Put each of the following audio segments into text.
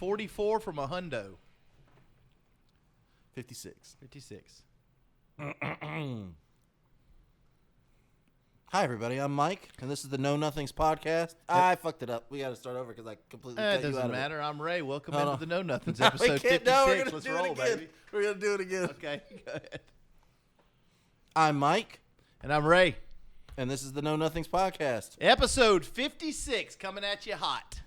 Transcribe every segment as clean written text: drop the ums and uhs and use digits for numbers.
44 from a hundo. 56. 56. Hi, everybody. I'm Mike, and this is the Know Nothings podcast. I fucked it up. We got to start over because I completely cut you out Doesn't of matter. I'm Ray. Welcome Hold into on. the Know Nothings No, episode 56. we're gonna Let's do roll, it again. baby. We're going to do it again. Okay, go ahead. I'm Mike, And I'm Ray. and this is the Know Nothings podcast. Episode 56 coming at you hot.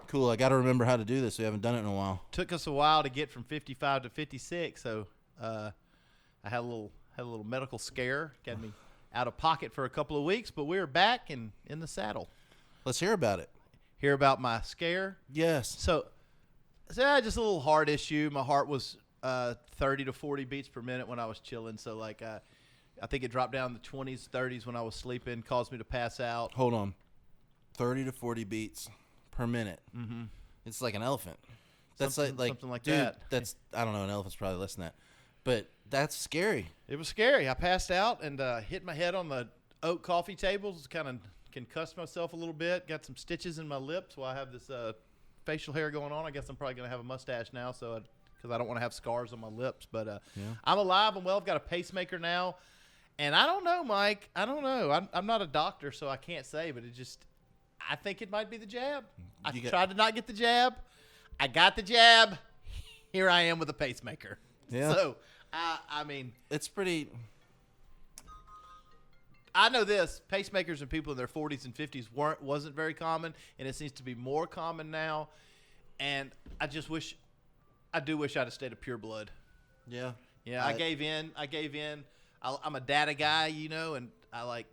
Cool. I got to remember how to do this. We haven't done it in a while. Took us a while to get from 55 to 56, so I had a little medical scare. Got me out of pocket for a couple of weeks, but we're back and in the saddle. Let's hear about it. Hear about my scare? Yes. So just a little heart issue. My heart was 30 to 40 beats per minute when I was chilling. So, like, I think it dropped down to 20s, 30s when I was sleeping, caused me to pass out. Hold on. 30 to 40 beats per minute. Mm-hmm. It's like an elephant. That's something like dude, that. That's, I don't know, an elephant's probably less than that. But that's scary. It was scary. I passed out and hit my head on the oak coffee tables. Kind of concussed myself a little bit. Got some stitches in my lips while I have this facial hair going on. I guess I'm probably going to have a mustache now because I don't want to have scars on my lips. But I'm alive and well. I've got a pacemaker now. And I don't know, Mike. I don't know. I'm not a doctor, so I can't say. But I think it might be the jab. I tried to not get the jab. I got the jab. Here I am with a pacemaker. Yeah. So, I mean, It's pretty. I know this. Pacemakers and people in their 40s and 50s wasn't very common, and it seems to be more common now. And I do wish I'd have stayed a pure blood. Yeah. Yeah, I gave in. I'm a data guy, and I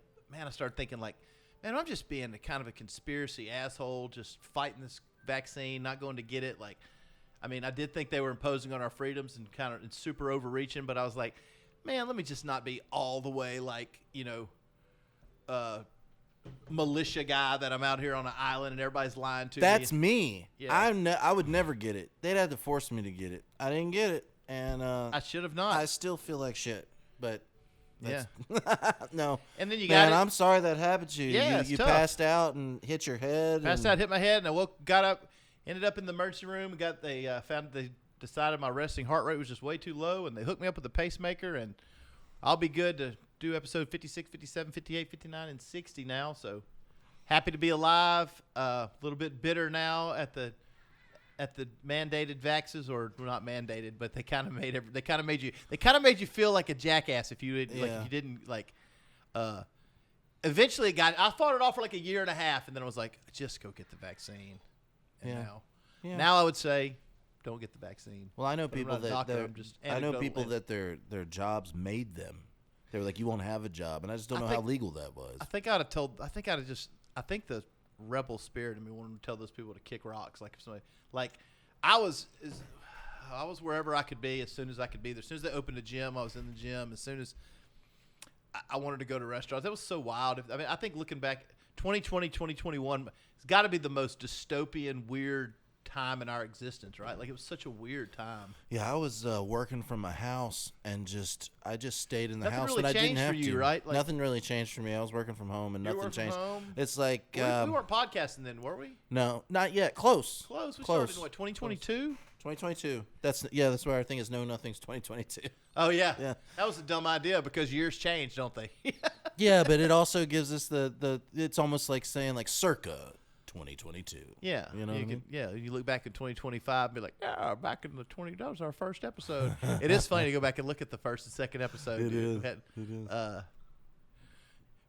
started thinking like, man, I'm just being a conspiracy asshole, just fighting this vaccine, not going to get it. Like, I mean, I did think they were imposing on our freedoms and and super overreaching, but I was like, man, let me just not be all the way like, militia guy that I'm out here on an island and everybody's lying to me. That's me. Yeah. I would never get it. They'd have to force me to get it. I didn't get it, and I should have not. I still feel like shit. But Yeah. no. And then you Man, got it. I'm sorry that happened to you. Yeah, you it's tough. passed out and hit your head. Passed out, hit my head, and I got up, ended up in the emergency room. They decided my resting heart rate was just way too low, and they hooked me up with a pacemaker, and I'll be good to do episode 56, 57, 58, 59, and 60 now. So happy to be alive. A little bit bitter now at the mandated vaxes, or not mandated, but they kind of made you feel like a jackass if you didn't. Eventually, I fought it off for like a year and a half, and then I was like, just go get the vaccine. And now I would say, don't get the vaccine. Well, I know But I'm people not a doctor, I'm just that their jobs made them. They were like, you won't have a job, and I just don't know how legal that was. I think the rebel spirit in me wanted to tell those people to kick rocks. Like if somebody, like I was wherever I could be as soon as I could be there. As soon as they opened the gym, I was in the gym. As soon as I wanted to go to restaurants, that was so wild. I mean, I think looking back, 2020, 2021, it's got to be the most dystopian, weird time in our existence, right? Like it was such a weird time. Yeah, I was working from my house and I just stayed in the house, really and I didn't changed have for you, to. right? Like, nothing really changed for me. I was working from home, and nothing changed. From home? It's like we weren't podcasting then, were we? No, not yet. Close. We started in what, 2022? 2022. That's why our thing is Know Nothing's 2022. Oh yeah. Yeah. That was a dumb idea because years change, don't they? Yeah, but it also gives us the it's almost like saying like circa 2022. Yeah. You know what I mean? You look back in 2025 and be like, yeah, back in that was our first episode. It is funny to go back and look at the first and second episode. It is. It is.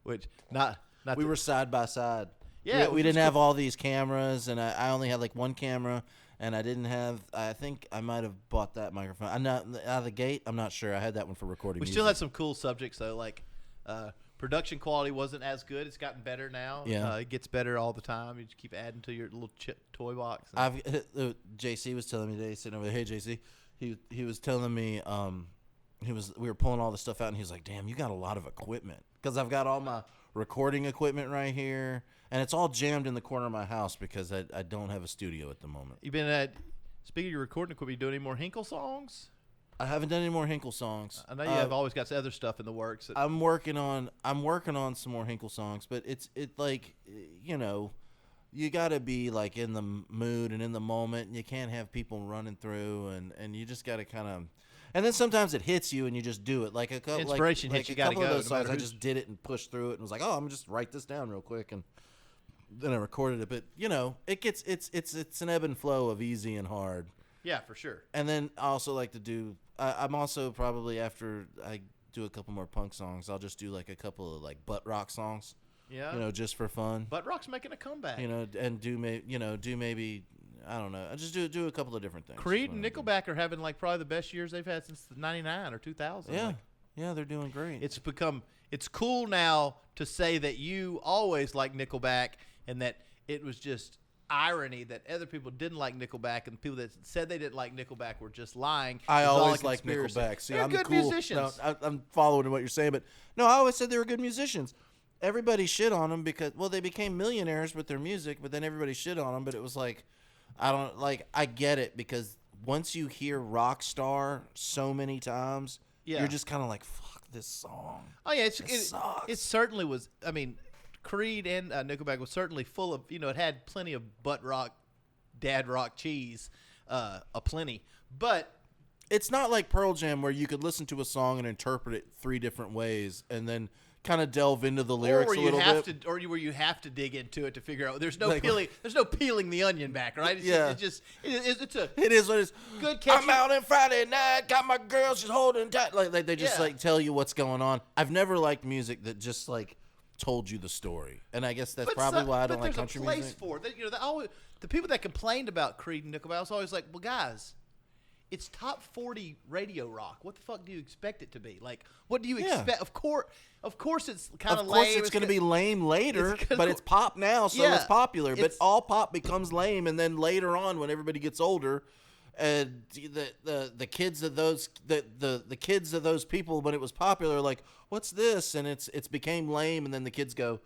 Which not we were side by side. Yeah. We didn't have all these cameras, and I only had like one camera, and I didn't have. I think I might have bought that microphone. I'm not out of the gate. I'm not sure. I had that one for recording. We still had some cool subjects though, like production quality wasn't as good. It's gotten better now. Yeah. It gets better all the time. You just keep adding to your little toy box. JC was telling me today, sitting over there. Hey, JC, he was telling me we were pulling all the stuff out, and he was like, "Damn, you got a lot of equipment." Because I've got all my recording equipment right here, and it's all jammed in the corner of my house because I don't have a studio at the moment. You've been speaking of your recording equipment, you doing any more Hinkle songs? I haven't done any more Hinkle songs. I know you have always got other stuff in the works. I'm working on some more Hinkle songs, but it's like, you got to be like in the mood and in the moment, and you can't have people running through, and you just got to kind of. And then sometimes it hits you, and you just do it. Like a couple, Inspiration hits, you gotta couple of go, those no songs, matter I who's- just did it and pushed through it, and was like, oh, I'm just write this down real quick, and then I recorded it. But it gets it's an ebb and flow of easy and hard. Yeah, for sure. And then I also like to do. I'm also probably after I do a couple more punk songs, I'll just do like a couple of like butt rock songs. Yeah. Just for fun. Butt rock's making a comeback. And do maybe I don't know. I just do a couple of different things. Creed and Nickelback are having like probably the best years they've had since '99 or 2000. Yeah, Like, yeah, they're doing great. it's cool now to say that you always liked Nickelback and that it was just irony that other people didn't like Nickelback and people that said they didn't like Nickelback were just lying. I It was all always a like conspiracy. Nickelback. See, They're I'm good cool. musicians. No, I'm following what you're saying, but no, I always said they were good musicians. Everybody shit on them because they became millionaires with their music, but then everybody shit on them. But it was like, I get it because once you hear rock star so many times, Yeah. you're just kind of like, fuck this song. Oh yeah, sucks. it certainly was. I mean, Creed and Nickelback was certainly full of it had plenty of butt rock, dad rock cheese, aplenty. But It's not like Pearl Jam where you could listen to a song and interpret it 3 different ways and then kind of delve into the lyrics a little bit. where you have to dig into it to figure out. There's no Like- peeling the onion back, right? It's Yeah. it's a It is what it is. good catchy. I'm out on Friday night, got my girl, she's holding tight. Like they just Yeah. like tell you what's going on. I've never liked music that just like told you the story, and I guess that's But probably why I but don't like there's country a place music. for it. The people that complained about Creed and Nickelback was always like, well, guys, it's top 40 radio rock. What the fuck do you expect it to be? Like, what do you Yeah. expect? Of course, it's kind Of lame. course, it's going to be lame later, it's gonna- but it's pop now, so Yeah, it's popular. But it's- all pop becomes lame, and then later on, when everybody gets older, and the kids of those the kids of those people when it was popular are like, what's this? And it's became lame, and then the kids go,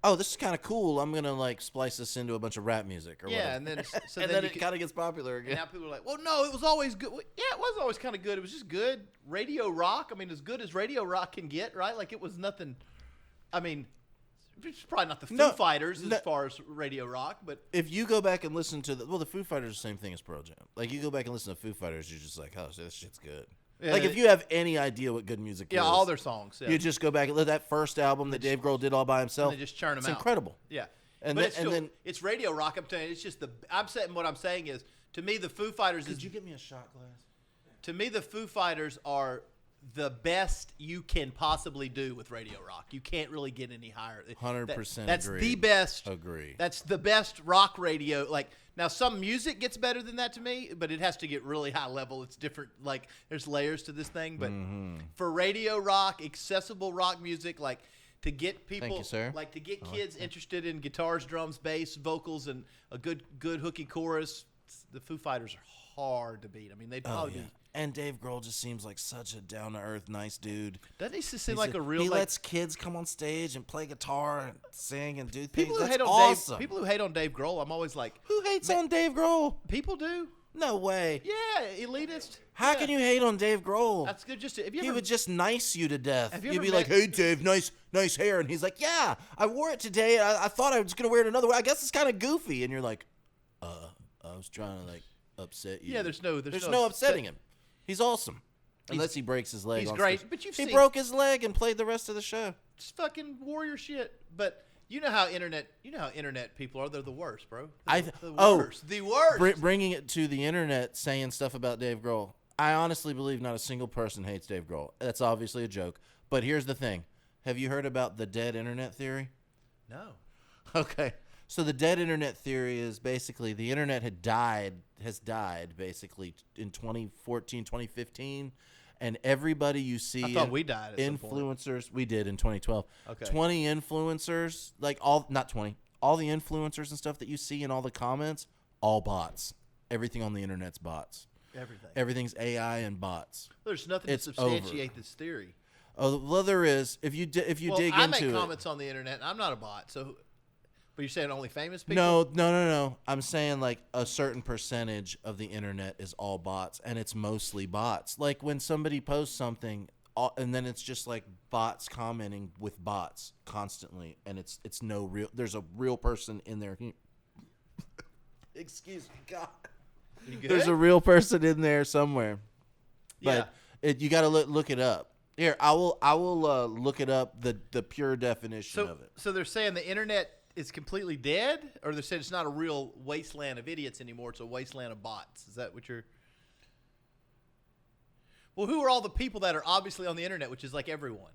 oh, this is kind of cool. I'm gonna like splice this into a bunch of rap music or Yeah, whatever. and then so and then then you it can- kind of gets popular And again. now people are like, well, no, it was always good. Well, yeah, it was always kind of good. It was just good radio rock. I mean, as good as radio rock can get, right? Like, it was nothing. I mean, it's probably not the Foo No, Fighters no. as far as radio rock, but If you go back and listen to the Foo Fighters, are the same thing as Pearl Jam. Like you go back and listen to Foo Fighters, you're just like, oh, this shit's good. Yeah, like if you have any idea what good music yeah, is, all their songs. Yeah. you just go back and let that first album that Dave Grohl did all by himself. And they just churn 'em it's out. incredible. Yeah, And but then- it's still, and then- it's radio rock. I'm telling you, it's just what I'm saying is, to me, the Foo Fighters Could you get me a shot glass? to me, the Foo Fighters are the best you can possibly do with radio rock. You can't really get any higher. 100% That's the agreed. best. Agree. That's the best rock radio. Like, now, some music gets better than that to me, but it has to get really high level. It's different. Like, there's layers to this thing. But for radio rock, accessible rock music, like to get people, you, sir. like to get kids interested in guitars, drums, bass, vocals, and a good hooky chorus, the Foo Fighters are hard to beat. I mean, they'd probably be. And Dave Grohl just seems like such a down to earth, nice dude. Doesn't he just seem like a real? He like, lets kids come on stage and play guitar and sing and do things. people who That's hate on awesome. Dave. People who hate on Dave Grohl, I'm always like, Who hates on Dave Grohl? people do. No way. Yeah, elitist. How Yeah. can you hate on Dave Grohl? That's good. Just if you He ever, would just nice you to death. Have you You'd ever be like, met- "Hey, Dave, nice hair," and he's like, "Yeah, I wore it today. I thought I was gonna wear it another way. I guess it's kind of goofy." And you're like, I was trying to like upset you." Yeah, there's no upsetting him. He's awesome, unless he breaks his leg. he's on great, stage. but you've he seen- broke his leg and played the rest of the show. just fucking warrior shit. But you know how internet people are. They're the worst, bro. I They're th- the oh, worst. The worst. Bringing it to the internet, saying stuff about Dave Grohl. I honestly believe not a single person hates Dave Grohl. That's obviously a joke. But here's the thing. Have you heard about the dead internet theory? No. Okay. So the dead internet theory is basically the internet has died basically in 2014, 2015. And everybody you see, I thought we died at some point. influencers, we did in 2012. Okay. 20 influencers, like not 20, all the influencers and stuff that you see in all the comments, all bots. Everything on the internet's bots. Everything. Everything's AI and bots. There's nothing It's to substantiate this theory. Oh, well, there is. If you Well, dig I into make it. comments on the internet. And I'm not a bot, so. But you're saying only famous people? No. I'm saying like a certain percentage of the internet is all bots, and it's mostly bots. Like when somebody posts something, and then it's just like bots commenting with bots constantly, and it's no real. There's a real person in there Excuse me, God. You good? There's a real person in there somewhere. Yeah. But you got to look it up. Here, I will look it up, the pure definition of it. So they're saying the internet is completely dead, or they're saying it's not a real wasteland of idiots anymore. It's a wasteland of bots. Is that what you're? Well, who are all the people that are obviously on the internet, which is like everyone?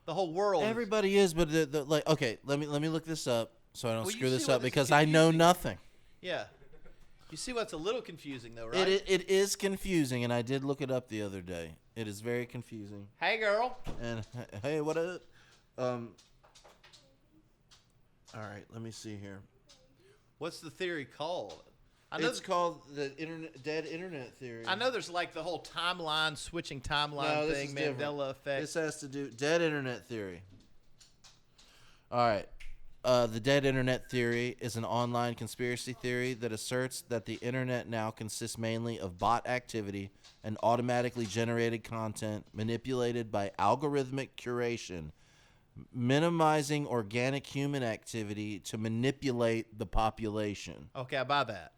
The whole world. Everybody is, but like, okay, let me look this up so I don't Well, you screw this see what up this is because I know confusing. nothing. Yeah. You see what's a little confusing, though, right? It is confusing, and I did look it up the other day. It is very confusing. Hey, girl. And hey, what up? All right, let me see here. What's the theory called? It's called the dead internet theory. I know there's like the whole timeline, switching timeline No, this thing, is different. Mandela effect. This has to do dead internet theory. All right. The dead internet theory is an online conspiracy theory that asserts that the internet now consists mainly of bot activity and automatically generated content manipulated by algorithmic curation, minimizing organic human activity to manipulate the population. Okay, I buy that.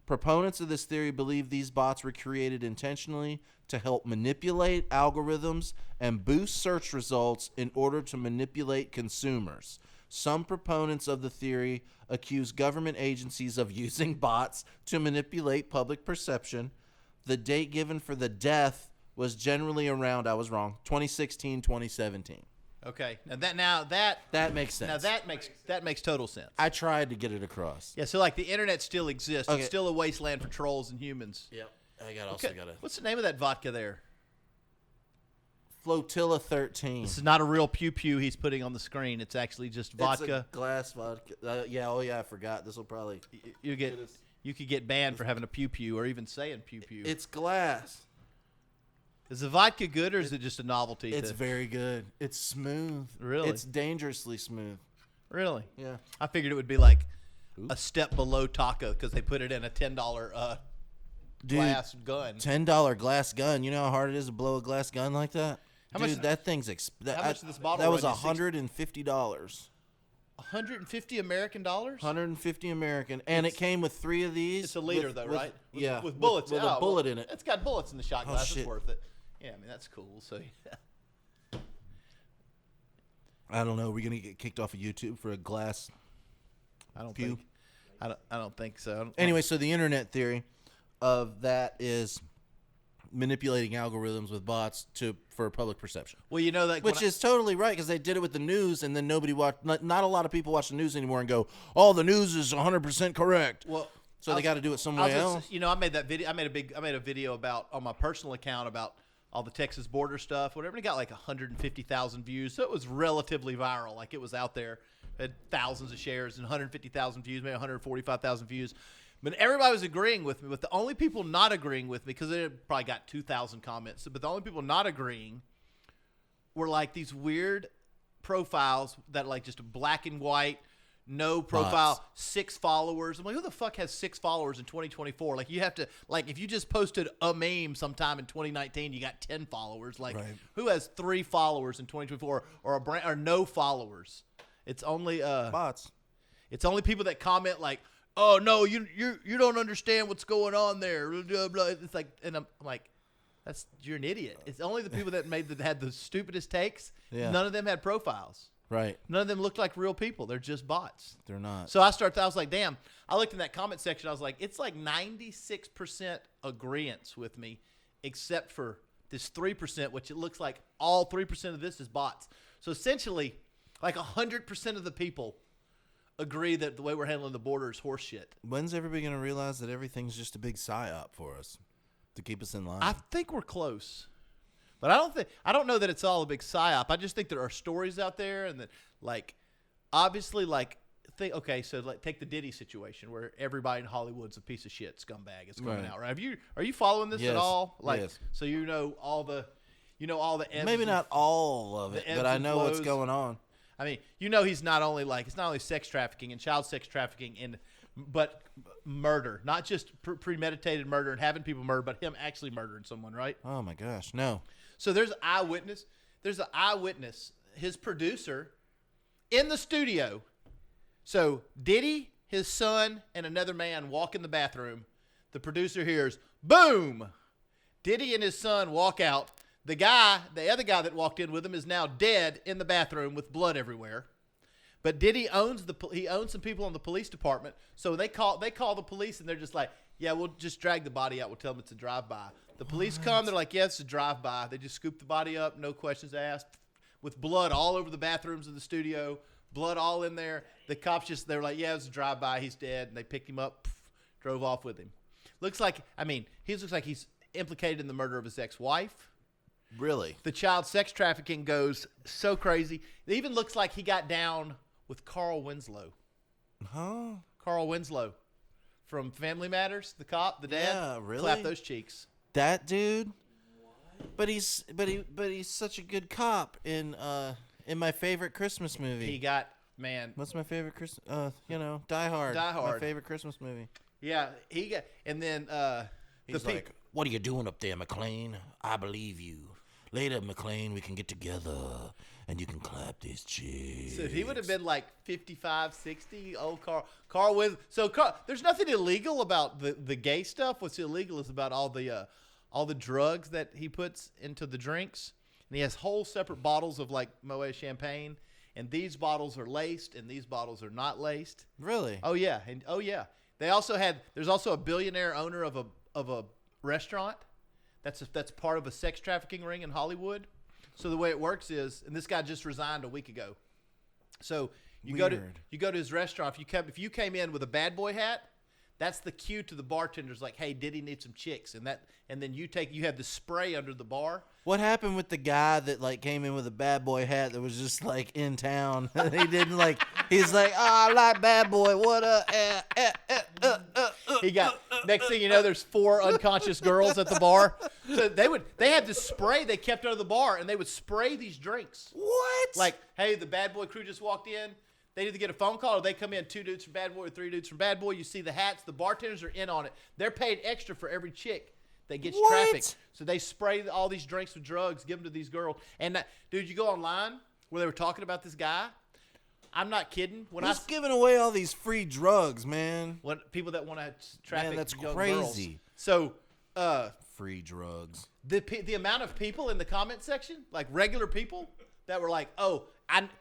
Proponents of this theory believe these bots were created intentionally to help manipulate algorithms and boost search results in order to manipulate consumers. Some proponents of the theory accuse government agencies of using bots to manipulate public perception. The date given for the death was generally around, I was wrong, 2016, 2017. Okay, now that makes sense. Now that makes total sense. I tried to get it across. Yeah, so like the internet still exists. Okay. It's still a wasteland for trolls and humans. Yep. Okay. What's the name of that vodka there? Flotilla 13. This is not a real pew pew he's putting on the screen. It's actually just vodka. It's a glass vodka. I forgot. This will probably... You could get banned for having a pew pew or even saying pew pew. It's glass. Is the vodka good or is it just a novelty? It's very good. It's smooth. Really? It's dangerously smooth. Really? Yeah. I figured it would be like a step below taco because they put it in a $10 glass gun. $10 glass gun. You know how hard it is to blow a glass gun like that? How Dude, much- that thing's how much did this bottle that was run you? $150. 150 American dollars? 150 American, and it came with 3 of these. It's a liter though, right? Yeah, With bullets. with Oh, a bullet in it. It's got bullets in the shot glass. shit. It's worth it. Yeah, I mean that's cool. So yeah. I don't know. Are we gonna get kicked off of YouTube for a glass? I don't Pew. think. I don't think so. Anyway, so the internet theory of that is manipulating algorithms with bots for public perception, well, you know that which is totally right because they did it with the news, and then nobody watched. Not a lot of people watch the news anymore and go, "Oh, the news is 100% correct." well. So they got to do it some way else. You know, I made that video. I made a video about on my personal account about all the Texas border stuff, whatever. And it got like 150,000 views, so it was relatively viral. Like it was out there, it had thousands of shares and 150,000 views, maybe 145,000 views. But everybody was agreeing with me. But the only people not agreeing with me, because they probably got 2,000 comments, but the only people not agreeing were like these weird profiles that like just black and white. No profile, Bots. 6 followers. I'm like, who the fuck has 6 followers in 2024? Like, you have to, like, if you just posted a meme sometime in 2019, you got 10 followers. Like, Right. who has 3 followers in 2024 or a brand or no followers? It's only Bots. It's only people that comment like, "Oh no, you don't understand what's going on there." Blah, blah. It's like, and I'm like, you're an idiot. It's only the people that had the stupidest takes. Yeah. None of them had profiles. Right. None of them looked like real people. They're just bots. They're not. So I was like, damn. I looked in that comment section. I was like, it's like 96% agreeance with me, except for this 3%, which it looks like all 3% of this is bots. So essentially, like 100% of the people agree that the way we're handling the border is horseshit. When's everybody going to realize that everything's just a big psyop for us to keep us in line? I think we're close. But I don't know that it's all a big psyop. I just think there are stories out there, and that like obviously like okay, so like take the Diddy situation where everybody in Hollywood's a piece of shit scumbag. It's coming Right. out, right? Are you following this Yes. at all? Like, Yes. so you know all the ebbs Maybe and- not all of it, the but ebbs I and know what's flows. going on. I mean, you know, it's not only sex trafficking and child sex trafficking but murder, not just premeditated murder and having people murdered, but him actually murdering someone, right? Oh my gosh, no. So there's an eyewitness. His producer, in the studio. So Diddy, his son, and another man walk in the bathroom. The producer hears, boom! Diddy and his son walk out. The other guy that walked in with him is now dead in the bathroom with blood everywhere. But Diddy owns some people in the police department. So they call the police, and they're just like, yeah, we'll just drag the body out. We'll tell them it's a drive-by. The police come. They're like, yeah, it's a drive-by. They just scoop the body up, no questions asked, with blood all over the bathrooms of the studio, blood all in there. The cops they're like, yeah, it's a drive-by. He's dead. And they picked him up, drove off with him. He looks like he's implicated in the murder of his ex-wife. Really? The child sex trafficking goes so crazy. It even looks like he got down with Carl Winslow. Huh? Carl Winslow from Family Matters, the cop, the dad. Yeah, really? Clap those cheeks. That dude? But he's such a good cop in my favorite Christmas movie. He got, man. What's my favorite Christmas? Die Hard. Die Hard. My favorite Christmas movie. Yeah, he got, and then he's like, what are you doing up there, McClane? I believe you. Later, McClane, we can get together and you can clap these cheeks. So he would have been like 55, 60, old Carl with. So there's nothing illegal about the gay stuff. What's illegal is about all the drugs that he puts into the drinks. And he has whole separate bottles of like Moet champagne, and these bottles are laced and these bottles are not laced. Really? Oh yeah, there's also a billionaire owner of a restaurant. That's part of a sex trafficking ring in Hollywood. So the way it works is, and this guy just resigned a week ago. So you go to his restaurant. If you came in with a bad boy hat, that's the cue to the bartenders, like, hey, Diddy needs some chicks, and then you have the spray under the bar. What happened with the guy that like came in with a bad boy hat that was just like in town? He didn't like. He's like, I like bad boy. What up? He got, next thing you know, there's 4 unconscious girls at the bar. So they had this spray they kept under the bar, and they would spray these drinks. What? Like, hey, the bad boy crew just walked in. They either get a phone call or they come in, 2 dudes from Bad Boy or 3 dudes from Bad Boy. You see the hats. The bartenders are in on it. They're paid extra for every chick that gets trafficked. So they spray all these drinks with drugs, give them to these girls. And, dude, you go online where they were talking about this guy. I'm not kidding. Who's giving away all these free drugs, man? People that want to traffic that's young crazy. girls. So free drugs. The amount of people in the comment section, like regular people, that were like, oh,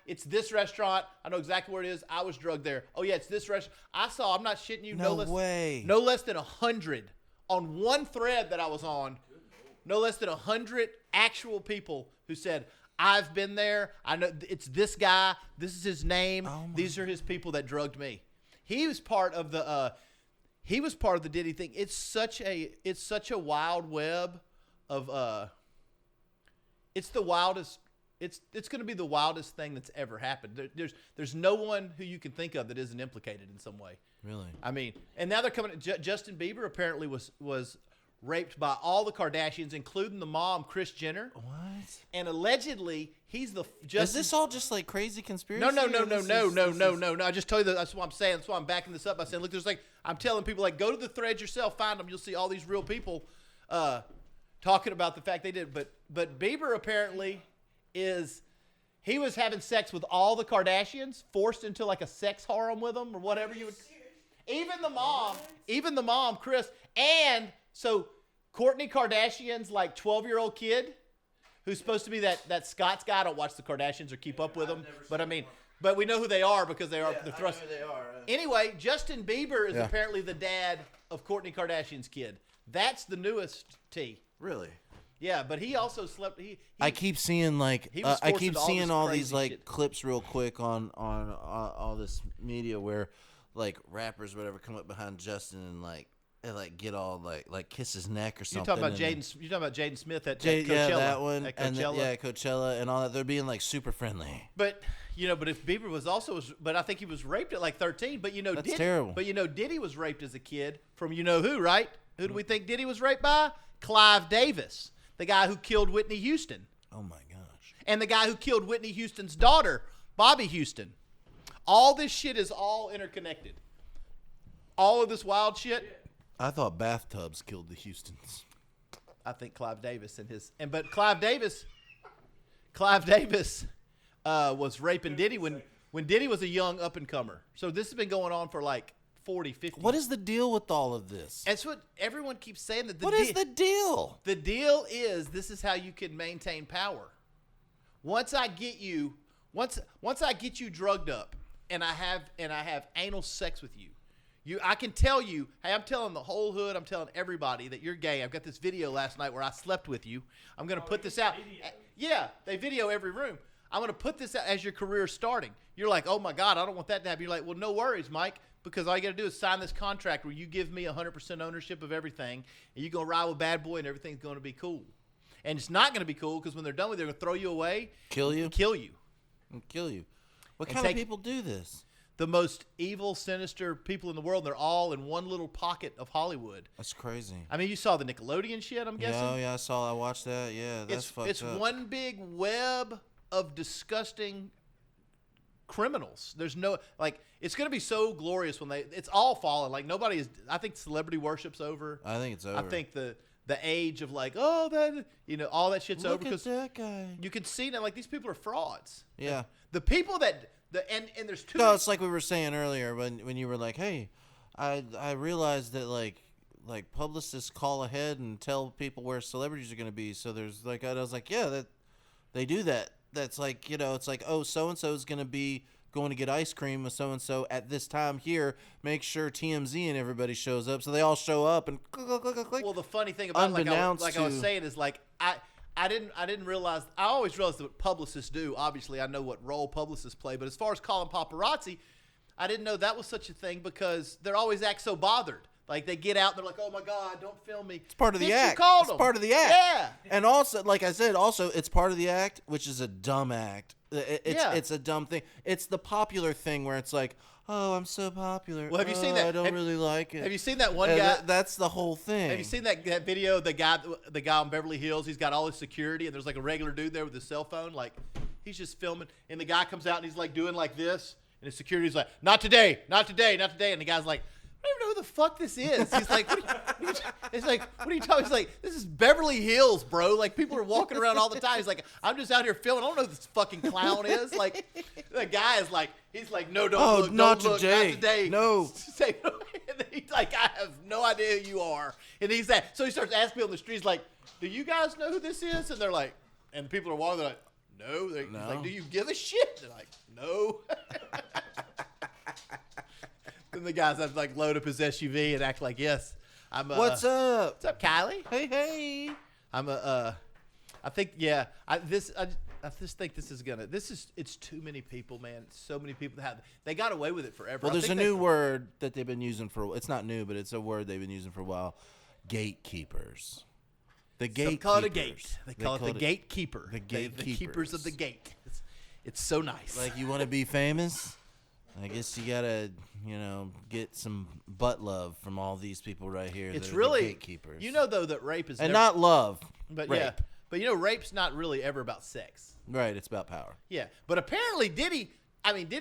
it's this restaurant. I know exactly where it is. I was drugged there. Oh, yeah, it's this restaurant. I'm not shitting you. No way. No less than 100 on one thread that I was on. No less than 100 actual people who said, I've been there. I know it's this guy. This is his name. These are his people that drugged me. He was part of the Diddy thing. It's such a wild web of it's the wildest. It's going to be the wildest thing that's ever happened. There's no one who you can think of that isn't implicated in some way. Really? I mean, and now they're coming. Justin Bieber apparently was raped by all the Kardashians, including the mom, Kris Jenner. What? And allegedly, he's the. Is this all just like crazy conspiracy? No. I just told you that's what I'm saying. That's why I'm backing this up by saying, look, there's like I'm telling people like go to the threads yourself, find them. You'll see all these real people talking about the fact they did. But Bieber apparently he was having sex with all the Kardashians, forced into like a sex harem with them or whatever you would. Even the mom, Kris, and so Kourtney Kardashian's like 12-year-old kid, who's supposed to be that Scots guy. I don't watch the Kardashians or keep up with them, but we know who they are because they are the thrust. They are. Anyway, Justin Bieber is apparently the dad of Kourtney Kardashian's kid. That's the newest T. Really? Yeah, but he also slept. I keep seeing like I keep seeing all these like shit. clips real quick on all this media where like rappers or whatever come up behind Justin and like get all like kiss his neck or something. You're talking about Jaden Smith at Coachella. Yeah, that one. At Coachella. And Coachella and all that. They're being like super friendly. But if Bieber was but I think he was raped at like 13. But that's terrible. But Diddy was raped as a kid from who, right? Who do we think Diddy was raped by? Clive Davis, the guy who killed Whitney Houston. Oh my gosh. And the guy who killed Whitney Houston's daughter, Bobby Houston. All this shit is all interconnected. All of this wild shit. I thought bathtubs killed the Houstons. I think Clive Davis but Clive Davis was raping Diddy when Diddy was a young up and comer. So this has been going on for like 40, 50. What is the deal with all of this? That's what everyone keeps saying. That What is the deal? The deal is this is how you can maintain power. Once I get you drugged up and I have anal sex with you, I can tell you, hey, I'm telling the whole hood, I'm telling everybody that you're gay. I've got this video last night where I slept with you. I'm going to put this out. Yeah, they video every room. I'm going to put this out as your career starting. You're like, oh my God, I don't want that to happen. You're like, well, no worries, Mike, because all you got to do is sign this contract where you give me 100% ownership of everything, and you're going to ride with Bad Boy, and everything's going to be cool. And it's not going to be cool because when they're done with it, they're going to throw you away. Kill you. What kind of people do this? The most evil, sinister people in the world. They're all in one little pocket of Hollywood. That's crazy. I mean, you saw the Nickelodeon shit, I'm guessing? Yeah, I watched that. Yeah, that's fucked up. It's one big web of disgusting criminals. There's no, like, it's going to be so glorious when it's all fallen. Like, nobody is, I think celebrity worship's over. I think it's over. I think the age of like, oh, that, all that shit's over. Look at that guy. You can see that, like, these people are frauds. Yeah. The people that, and there's two. No, it's like we were saying earlier when you were like, hey, I realized that like publicists call ahead and tell people where celebrities are going to be. So there's like, I was like, yeah, that they do that. That's like, it's like, oh, so-and-so is going to be going to get ice cream with so-and-so at this time here. Make sure TMZ and everybody shows up. So they all show up and click. Well, the funny thing about it, like I was saying, is like, I didn't realize. I always realized what publicists do. Obviously, I know what role publicists play. But as far as calling paparazzi, I didn't know that was such a thing because they're always act so bothered. Like they get out and they're like, "Oh my God, don't film me." It's part of the act. It's part of the act. Yeah. And also, like I said, it's part of the act, which is a dumb act. It's a dumb thing. It's the popular thing where it's like, oh, I'm so popular. Well, have you seen that? I don't really like it. Have you seen that one guy? That's the whole thing. Have you seen that video? The guy on Beverly Hills. He's got all his security, and there's like a regular dude there with his cell phone. Like he's just filming, and the guy comes out and he's like doing like this, and his security's like, "Not today, not today, not today," and the guy's like, I don't even know who the fuck this is. He's like, it's like, what are you talking? He's like, this is Beverly Hills, bro. Like, people are walking around all the time. He's like, I'm just out here filming. I don't know who this fucking clown is. Like, the guy is like, he's like, no, don't look, not don't today. look, not today. No. And he's like, I have no idea who you are. And he's that. So he starts asking people on the streets, like, do you guys know who this is? And they're like, and the people are walking, they're like, no. He's like, do you give a shit? They're like, no. Then the guys have like load up his SUV and act like, yes, I'm. What's up? What's up, Kylie? Hey. I'm I think yeah. I just think this is gonna. It's too many people, man. So many people they got away with it forever. Well, there's a new word that they've been using for. It's not new, but it's a word they've been using for a while. Gatekeepers. The gatekeepers. They call it a gate. They call it the gatekeeper. The gatekeepers. The keepers of the gate. It's so nice. Like you want to be famous. I guess you gotta, get some butt love from all these people right here. It's that are really the gatekeepers. Though that rape is not love, but rape. Yeah, but rape's not really ever about sex. Right, it's about power. Yeah, but apparently Diddy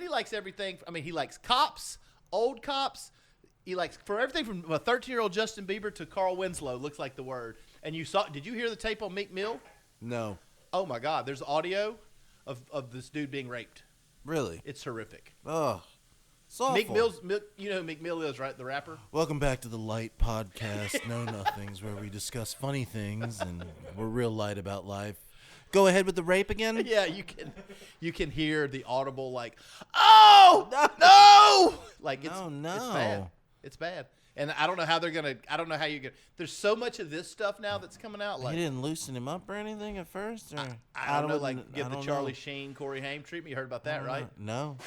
likes everything. I mean, he likes cops, old cops. He likes for everything from a 13-year-old Justin Bieber to Carl Winslow. Looks like the word. And did you hear the tape on Meek Mill? No. Oh my God, there's audio of this dude being raped. Really? It's horrific. Oh, it's awful. You know who Meek Mill is, right? The rapper. Welcome back to the Light Podcast, Know Nothings, where we discuss funny things and we're real light about life. Go ahead with the rape again. Yeah, you can hear the audible like, oh no, like it's bad. It's bad. And I don't know how you're gonna. There's so much of this stuff now that's coming out. Like he didn't loosen him up or anything at first, or I don't know. Like give the Charlie Sheen, Corey Haim treatment. You heard about that, right? No.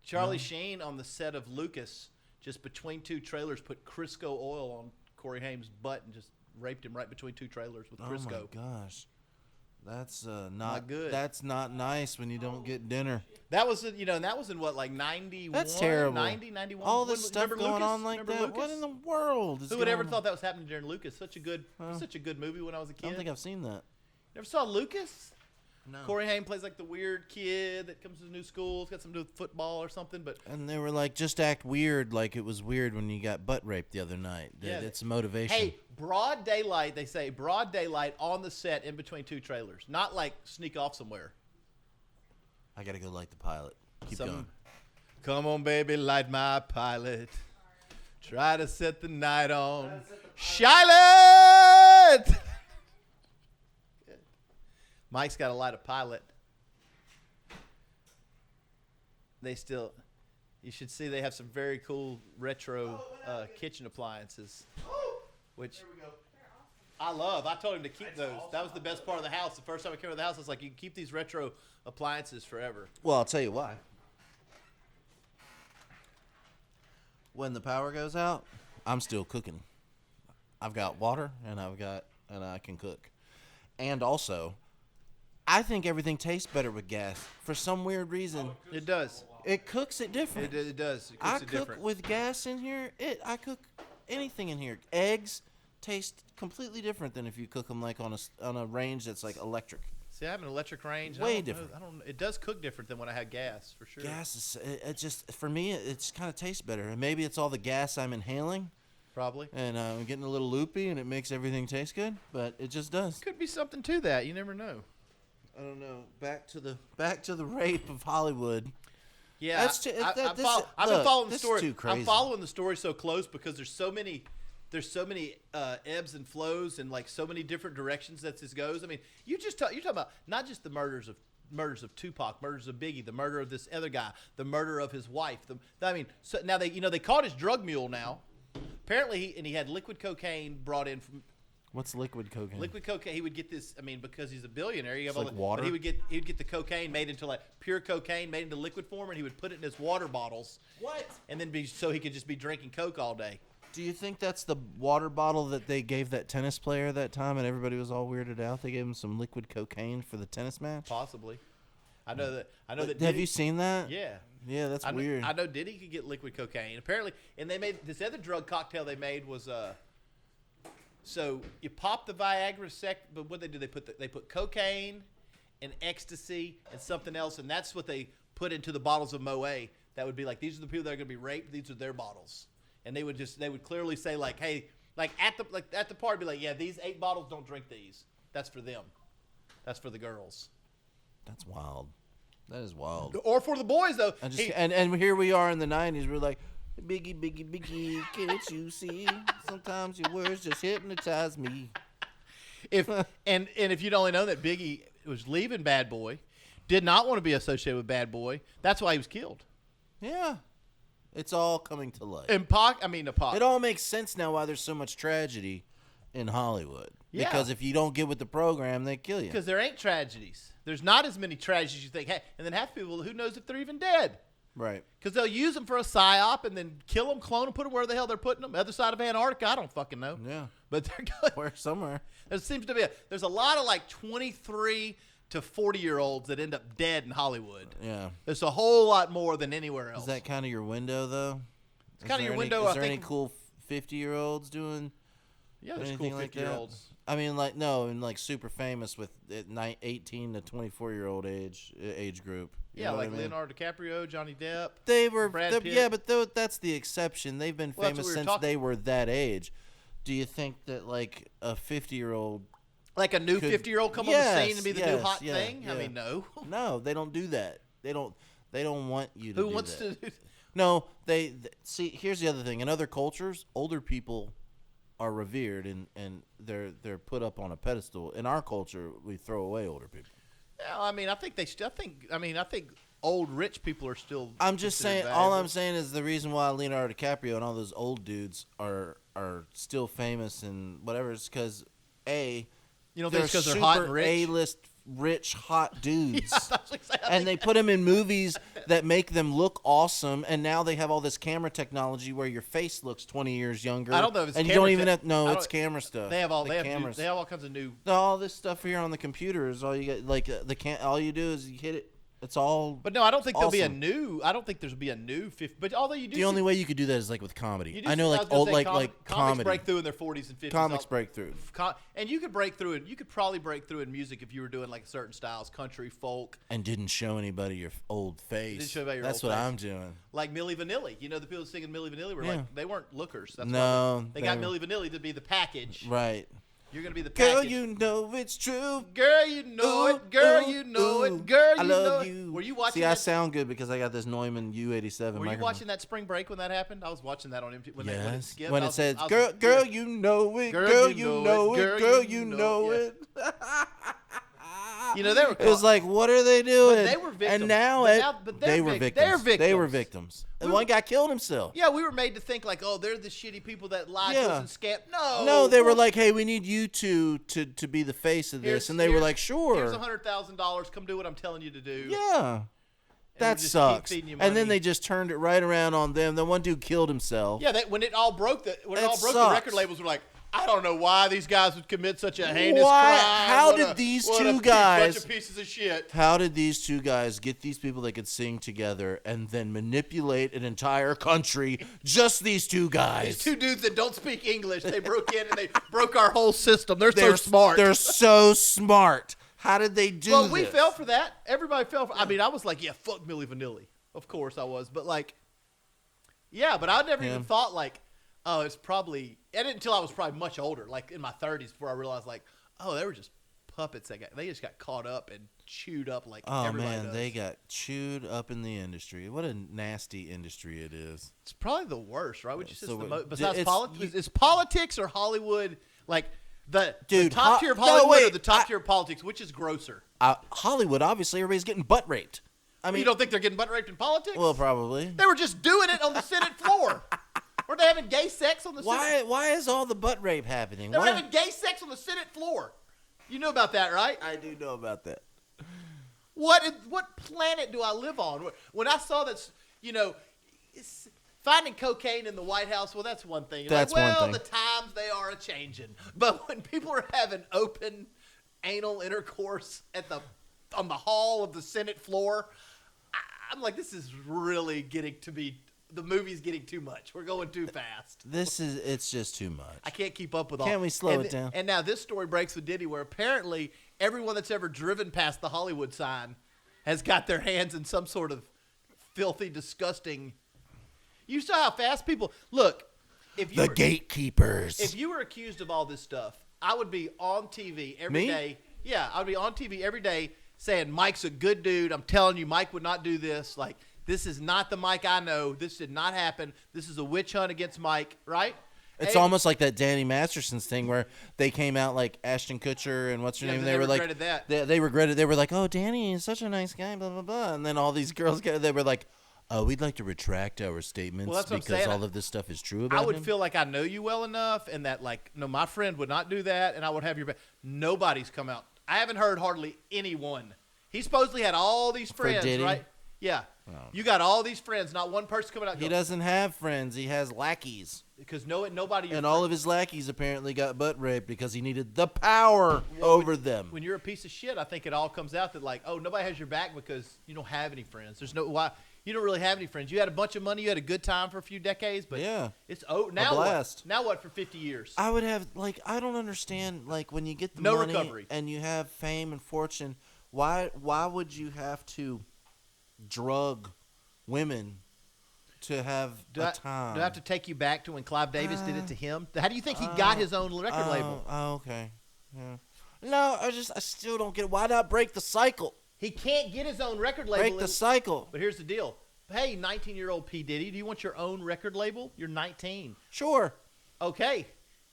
Charlie Sheen on the set of Lucas, just between two trailers, put Crisco oil on Corey Haim's butt and just raped him right between two trailers with Crisco. Oh my gosh. That's not good. That's not nice when you don't get dinner. That was and that was in what, like 91? That's terrible. 90, 91. All this stuff going Lucas? on like that. Lucas? What in the world is Who would ever thought that was happening during Lucas? Such a good movie when I was a kid. I don't think I've seen that. Never saw Lucas? No. Corey Haim plays like the weird kid that comes to the new school. It's got something to do with football or something. And they were like, just act weird, like it was weird when you got butt raped the other night. Yeah. It's a motivation. Hey, broad daylight, they say, broad daylight on the set in between two trailers. Not like sneak off somewhere. I got to go light the pilot. Keep going. Come on, baby, light my pilot. Try to set the night on. Charlotte! Mike's got a light of Pilot. You should see they have some very cool retro kitchen appliances. Which I love. I told him to keep those. That was the best part of the house. The first time I came to the house, I was like, you can keep these retro appliances forever. Well, I'll tell you why. When the power goes out, I'm still cooking. I've got water and I can cook. And also, I think everything tastes better with gas for some weird reason. It does. It cooks it different. It does. It cooks I it cook different. with gas in here. I cook anything in here. Eggs taste completely different than if you cook them like on a range that's like electric. See, I have an electric range. Way different. It does cook different than when I had gas, for sure. Gas is it just for me. It just kind of tastes better, and maybe it's all the gas I'm inhaling. Probably. And I'm getting a little loopy, and it makes everything taste good. But it just does. Could be something to that. You never know. I don't know. Back to the rape of Hollywood. Yeah, I've been following the story. Too crazy. I'm following the story so close because there's so many ebbs and flows and like so many different directions that this goes. I mean, you're talking about not just the murders of Tupac, murders of Biggie, the murder of this other guy, the murder of his wife. So now they caught his drug mule now. Apparently, he had liquid cocaine brought in from. What's liquid cocaine? Liquid cocaine. He would get this. I mean, because he's a billionaire, you have It's like water? But he would get the cocaine made into like pure cocaine made into liquid form, and he would put it in his water bottles. What? And then so he could just be drinking Coke all day. Do you think that's the water bottle that they gave that tennis player that time, and everybody was all weirded out? They gave him some liquid cocaine for the tennis match. Possibly. I know that. Have Diddy, you seen that? Yeah. Yeah, that's weird. I know Diddy could get liquid cocaine. Apparently, and they made this other drug cocktail they made was so you pop the Viagra but what they do, they put cocaine and ecstasy and something else, and that's what they put into the bottles of Moët. That would be like, these are the people that are going to be raped. These are their bottles, and they would clearly say like, hey, at the party, be like, yeah, these 8 bottles, don't drink these. That's for them. That's for the girls. That's wild. That is wild. Or for the boys though. And here we are in the 90s. We're like, Biggie, Biggie, Biggie, can't you see? Sometimes your words just hypnotize me. And if you'd only known that Biggie was leaving Bad Boy, did not want to be associated with Bad Boy, that's why he was killed. Yeah. It's all coming to light. Pac. It all makes sense now why there's so much tragedy in Hollywood. Yeah. Because if you don't get with the program, they kill you. Because there ain't tragedies. There's not as many tragedies as you think. Hey, and then half the people, who knows if they're even dead? Right. Because they'll use them for a psyop and then kill them, clone them, put them where the hell they're putting them. Other side of Antarctica, I don't fucking know. Yeah. But they're good. Where somewhere. There seems to be there's a lot of like 23 to 40-year-olds that end up dead in Hollywood. Yeah. There's a whole lot more than anywhere else. Is that kind of your window, though? It's kind of your window. Is there any cool 50-year-olds doing? Yeah, there's cool 50-year-olds. I mean, like, no, and like super famous with 18 to 24-year-old age group. Yeah, like Leonardo DiCaprio, Johnny Depp. They were, Brad Pitt. yeah, but that's the exception. They've been famous since they were that age. Do you think that like a 50-year-old, like a new 50-year-old come on the scene and be the new hot thing? Yeah. I mean, no. No, they don't do that. They don't want you to. Who wants to? No, they see. Here's the other thing. In other cultures, older people are revered and they're put up on a pedestal. In our culture, we throw away older people. Yeah, I mean, I think old rich people are still. I'm just saying. valuable. All I'm saying is the reason why Leonardo DiCaprio and all those old dudes are still famous and whatever is because they're because they're hot and rich. A-list rich hot dudes. Yeah, and they put them in movies that make them look awesome, and now they have all this camera technology where your face looks 20 years younger. I don't know if it's and you camera don't even have it's camera stuff. They have all cameras. They have all kinds of new. All this stuff here on the computer is all you get. Like all you do is you hit it. It's all. But no, I don't think awesome. there'll be a new. I don't think there'll be a new 50. But although you do. The only way you could do that is like with comedy. I know, I like was gonna old, say like comics comedy. break through in their 40s and 50s. Comics break through. And you could break through it. You could probably break through in music if you were doing like certain styles, country, folk. And didn't show anybody your old face. Didn't show anybody your That's old what face. I'm doing. Like Milli Vanilli. You know, the people singing Milli Vanilli were like, they weren't lookers. That's no. why they got Milli Vanilli to be the package. Right. You're gonna be the Girl, package. you know it's true. Girl, you know it. Girl, you know it. Girl, you know it. Were you watching? See, I sound good because I got this Neumann U87 Were microphone. you watching that spring break when that happened? I was watching that on MTV. When it skipped, when it said, "Girl, you know it. Girl, you know it. Girl, you know it." You know, they were. It was like, what are they doing? But they were victims. And now, they were victims. They were victims. And one guy killed himself. Yeah, we were made to think like, oh, they're the shitty people that lie to us and scam. No, they were like, hey, we need you to be the face of this, and they were like, sure. Here's $100,000. Come do what I'm telling you to do. Yeah. That sucks. And then they just turned it right around on them. The one dude killed himself. Yeah, when it all broke, the record labels were like, I don't know why these guys would commit such a heinous crime. How did these two guys? Bunch of pieces of shit. How did these two guys get these people that could sing together and then manipulate an entire country? Just these two guys. These two dudes that don't speak English. They broke in and they broke our whole system. They're so smart. They're so smart. How did they do this? Well, we fell for that. Everybody fell for. I mean, I was like, yeah, fuck Milli Vanilli. Of course I was, but like, yeah, but I never even thought like, oh, it's probably. I didn't until I was probably much older, like in my 30s, before I realized like, oh, they were just puppets. They just got caught up and chewed up like. Everybody does. They got chewed up in the industry. What a nasty industry it is. It's probably the worst, right? Which is So besides politics, is politics or Hollywood like? The Dude, top tier of Hollywood or the top tier of politics, which is grosser? Hollywood, obviously, everybody's getting butt raped. I mean, you don't think they're getting butt raped in politics? Well, probably. They were just doing it on the Senate floor. Were they having gay sex on the Senate? Why is all the butt rape happening? They were having gay sex on the Senate floor. You know about that, right? I do know about that. What planet do I live on? When I saw this, finding cocaine in the White House, well, that's one thing. That's one thing. The times they are a-changing. But when people are having open anal intercourse on the hall of the Senate floor, I'm like, this is really getting to be, the movie's getting too much. We're going too fast. It's just too much. I can't keep up with all. Can't we slow it down? And now this story breaks with Diddy, where apparently everyone that's ever driven past the Hollywood sign has got their hands in some sort of filthy, disgusting. You saw how fast people look. The gatekeepers. If you were accused of all this stuff, I would be on TV every day. Yeah, I would be on TV every day saying Mike's a good dude. I'm telling you, Mike would not do this. Like, this is not the Mike I know. This did not happen. This is a witch hunt against Mike, right? It's almost like that Danny Masterson's thing where they came out like Ashton Kutcher and what's her name. They were like, that. They regretted. They were like, oh, Danny is such a nice guy, blah blah blah. And then all these girls, they were like, we'd like to retract our statements because all of this stuff is true about him. I would feel like I know you well enough and that, like, no, my friend would not do that, and I would have your back. Nobody's come out. I haven't heard hardly anyone. He supposedly had all these friends, right? Yeah. Oh. You got all these friends, not one person coming out. He doesn't have friends. He has lackeys. Because nobody. And all of his lackeys apparently got butt raped because he needed the power over them. When you're a piece of shit, I think it all comes out that, like, oh, nobody has your back because you don't have any friends. There's no why. You don't really have any friends. You had a bunch of money. You had a good time for a few decades, but it's now what? Now what for 50 years? I would have I don't understand when you get the money recovery and you have fame and fortune, why would you have to drug women to have time? Do I have to take you back to when Clive Davis did it to him? How do you think he got his own record label? Oh, okay. Yeah. No, I still don't get it. Why not break the cycle? He can't get his own record label. Break the cycle. But here's the deal. Hey, 19-year-old P. Diddy, do you want your own record label? You're 19. Sure. Okay.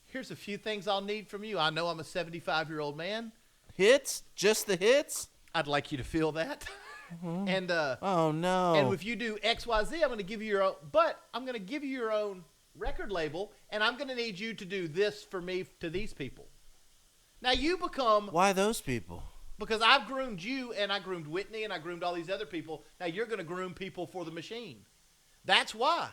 Here's a few things I'll need from you. I know I'm a 75-year-old man. Hits? Just the hits? I'd like you to feel that. Mm-hmm. And oh no. And if you do XYZ, I'm going to give you your own. But I'm going to give you your own record label, and I'm going to need you to do this for me to these people. Now you become. Why those people? Because I've groomed you, and I groomed Whitney, and I groomed all these other people. Now you're going to groom people for the machine. That's why.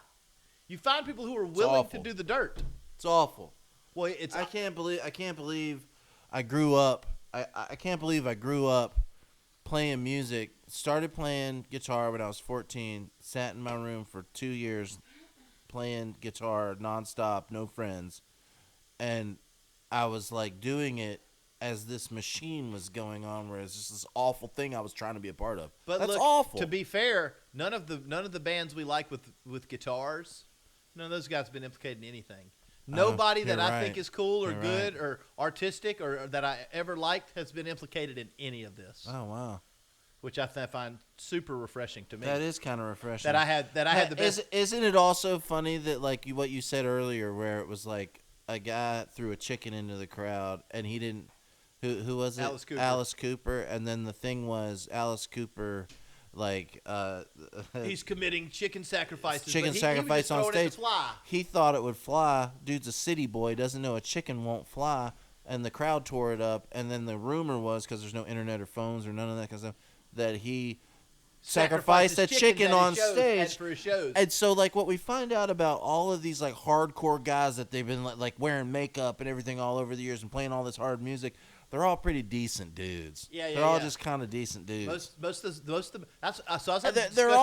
You find people who are willing to do the dirt. It's awful. Well, I can't believe I grew up. I can't believe I grew up playing music. Started playing guitar when I was 14. Sat in my room for 2 years playing guitar nonstop, no friends. And I was like doing it as this machine was going on, where it's just this awful thing I was trying to be a part of. But that's look, awful. To be fair, none of the bands we like with guitars, none of those guys have been implicated in anything. Nobody that you're I right. think is cool or You're good right. or artistic or that I ever liked has been implicated in any of this, Oh wow, which I find super refreshing to me. that is kind of refreshing. that I had the best. Isn't it also funny that like what you said earlier, where it was like a guy threw a chicken into the crowd and he didn't. Who was it? Alice Cooper. Alice Cooper, and then the thing was Alice Cooper, like He's committing chicken sacrifices. chicken but he sacrifice would just on throw it at stage. the fly. He thought it would fly. Dude's a city boy, doesn't know a chicken won't fly, and the crowd tore it up. And then the rumor was, because there's no internet or phones or none of that kind of stuff, that he sacrificed a chicken on stage. for his shows. And so, like, what we find out about all of these, like, hardcore guys that they've been, like wearing makeup and everything all over the years and playing all this hard music, they're all pretty decent dudes. Yeah, They're all just kind of decent dudes. Most of the that's so I was having They're a discussion-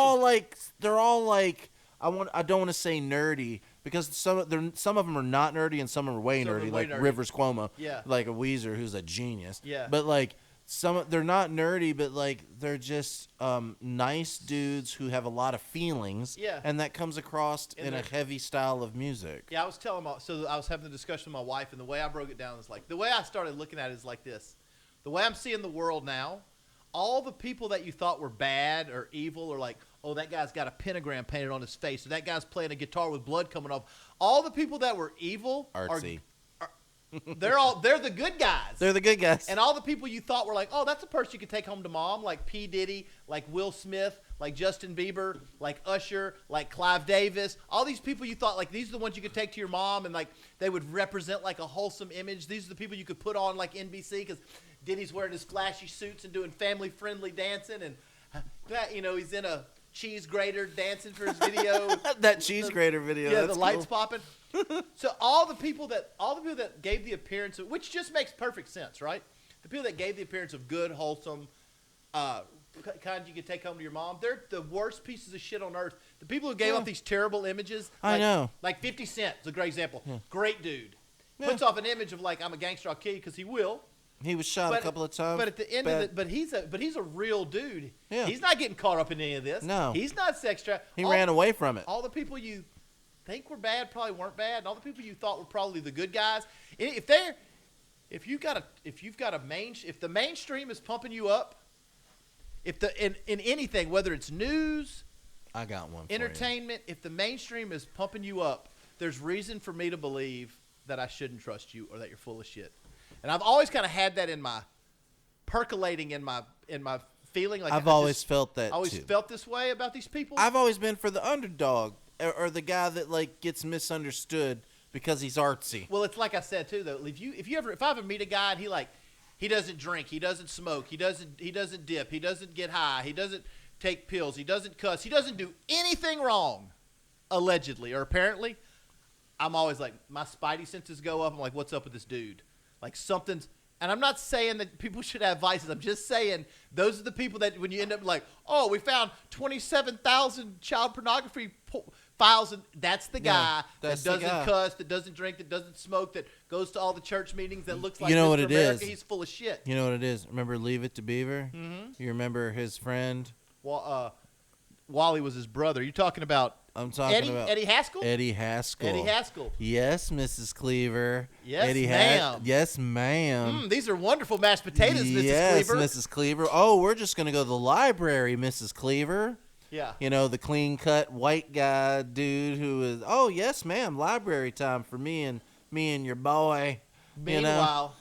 all like I don't want to say nerdy because some of them are not nerdy and some of them are way Some of them nerdy, way like nerdy. Rivers Cuomo, Yeah. like a Weezer who's a genius. Yeah. But like they're not nerdy, but like they're just nice dudes who have a lot of feelings. Yeah. And that comes across in a heavy style of music. Yeah, I was telling so I was having the discussion with my wife, and the way I broke it down is like the way I started looking at it is like this: the way I'm seeing the world now, all the people that you thought were bad or evil or like, oh, that guy's got a pentagram painted on his face, or that guy's playing a guitar with blood coming off. All the people that were evil Artsy. they're the good guys. They're the good guys. And all the people you thought were like, oh, that's a person you could take home to mom, like P. Diddy, like Will Smith, like Justin Bieber, like Usher, like Clive Davis. All these people you thought, like, these are the ones you could take to your mom and, like, they would represent, like, a wholesome image. These are the people you could put on, like, NBC because Diddy's wearing his flashy suits and doing family-friendly dancing. And, he's in a cheese grater dancing for his video. That cheese grater video. Yeah, that's the lights cool. popping. So all the people that gave the appearance of, which just makes perfect sense, right? The people that gave the appearance of good, wholesome, kind you could take home to your mom, they're the worst pieces of shit on earth. The people who gave off these terrible images, I know. like 50 Cent is a great example. Yeah. Great dude. Yeah. Puts off an image of like, I'm a gangster, I'll kill you, because he will. He was shot a couple of times. But at the end of it, but he's a real dude. Yeah. He's not getting caught up in any of this. No. He's not sex trafficked. He ran away from it. All the people you think were bad probably weren't bad, and all the people you thought were probably the good guys. If the mainstream is pumping you up, in anything, whether it's news, I got one for entertainment, if the mainstream is pumping you up, there's reason for me to believe that I shouldn't trust you or that you're full of shit. And I've always kind of had that percolating in my feeling. Like I've always felt that. I always too. felt this way about these people. I've always been for the underdog or the guy that like gets misunderstood because he's artsy. Well, it's like I said too, though. If I ever meet a guy and he doesn't drink, he doesn't smoke, he doesn't dip, he doesn't get high, he doesn't take pills, he doesn't cuss, he doesn't do anything wrong, allegedly or apparently, I'm always like, my spidey senses go up. I'm like, what's up with this dude? Like something's. And I'm not saying that people should have vices. I'm just saying those are the people that when you end up like, oh, we found 27,000 child pornography files, and that's the guy that doesn't cuss, that doesn't drink, that doesn't smoke, that goes to all the church meetings, that looks like You know Mr. what it America. is? He's full of shit. You know what it is? Remember Leave It to Beaver? Mm-hmm. You remember his friend? Well, Wally was his brother. You're talking about I'm talking about Eddie Haskell? Eddie Haskell. Eddie Haskell. Yes, Mrs. Cleaver. Yes, Eddie ma'am. Yes, ma'am. These are wonderful mashed potatoes, Mrs. Yes, Cleaver. Mrs. Cleaver. Oh, we're just going to go to the library, Mrs. Cleaver. Yeah. You know, the clean-cut white guy dude who is, oh, yes, ma'am, library time for me and your boy. Meanwhile,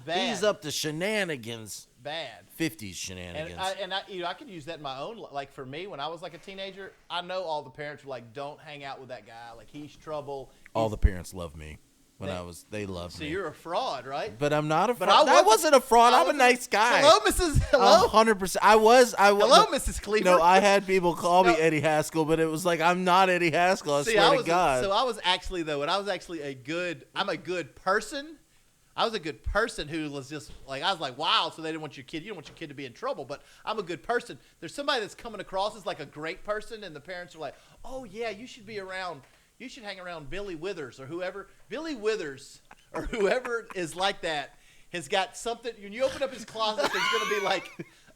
Bad. he's up to shenanigans. Bad. 50s shenanigans. And I can use that in my own, like for me, when I was like a teenager, I know all the parents were like, don't hang out with that guy. Like, he's trouble. All the parents loved me when they loved So me. you're a fraud, right? But I'm not a fraud. I wasn't a fraud. I'm a nice guy. Hello, Mrs. Hello? 100%. I was. Hello, Mrs. Cleaver. No, I had people call me No. Eddie Haskell, but it was like, I'm not Eddie Haskell. I swear to God. So I was actually, though, and I was actually I'm a good person. I was a good person who was just like, I was like, wow, so they didn't want your kid. You don't want your kid to be in trouble, but I'm a good person. There's somebody that's coming across as like a great person, and the parents are like, oh, yeah, you should hang around Billy Withers or whoever. Billy Withers or whoever is like that has got something. When you open up his closet, there's going to be like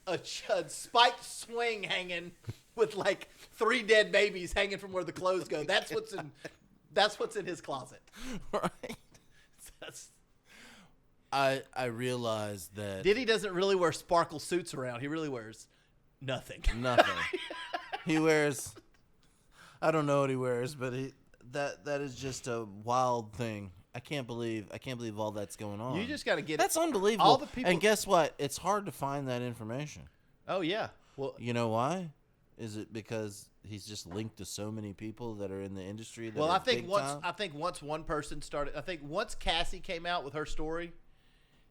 a spiked swing hanging with like 3 dead babies hanging from where the clothes go. That's what's in That's what's in his closet. Right. That's, I realized that Diddy doesn't really wear sparkle suits around. He really wears nothing. nothing. He wears. I don't know what he wears, but that is just a wild thing. I can't believe all that's going on. You just got to get That's unbelievable. all the people. And guess what? It's hard to find that information. Oh yeah. Well, You know why? Is it because he's just linked to so many people that are in the industry? That well, are I think big once time? one person started. I think once Cassie came out with her story,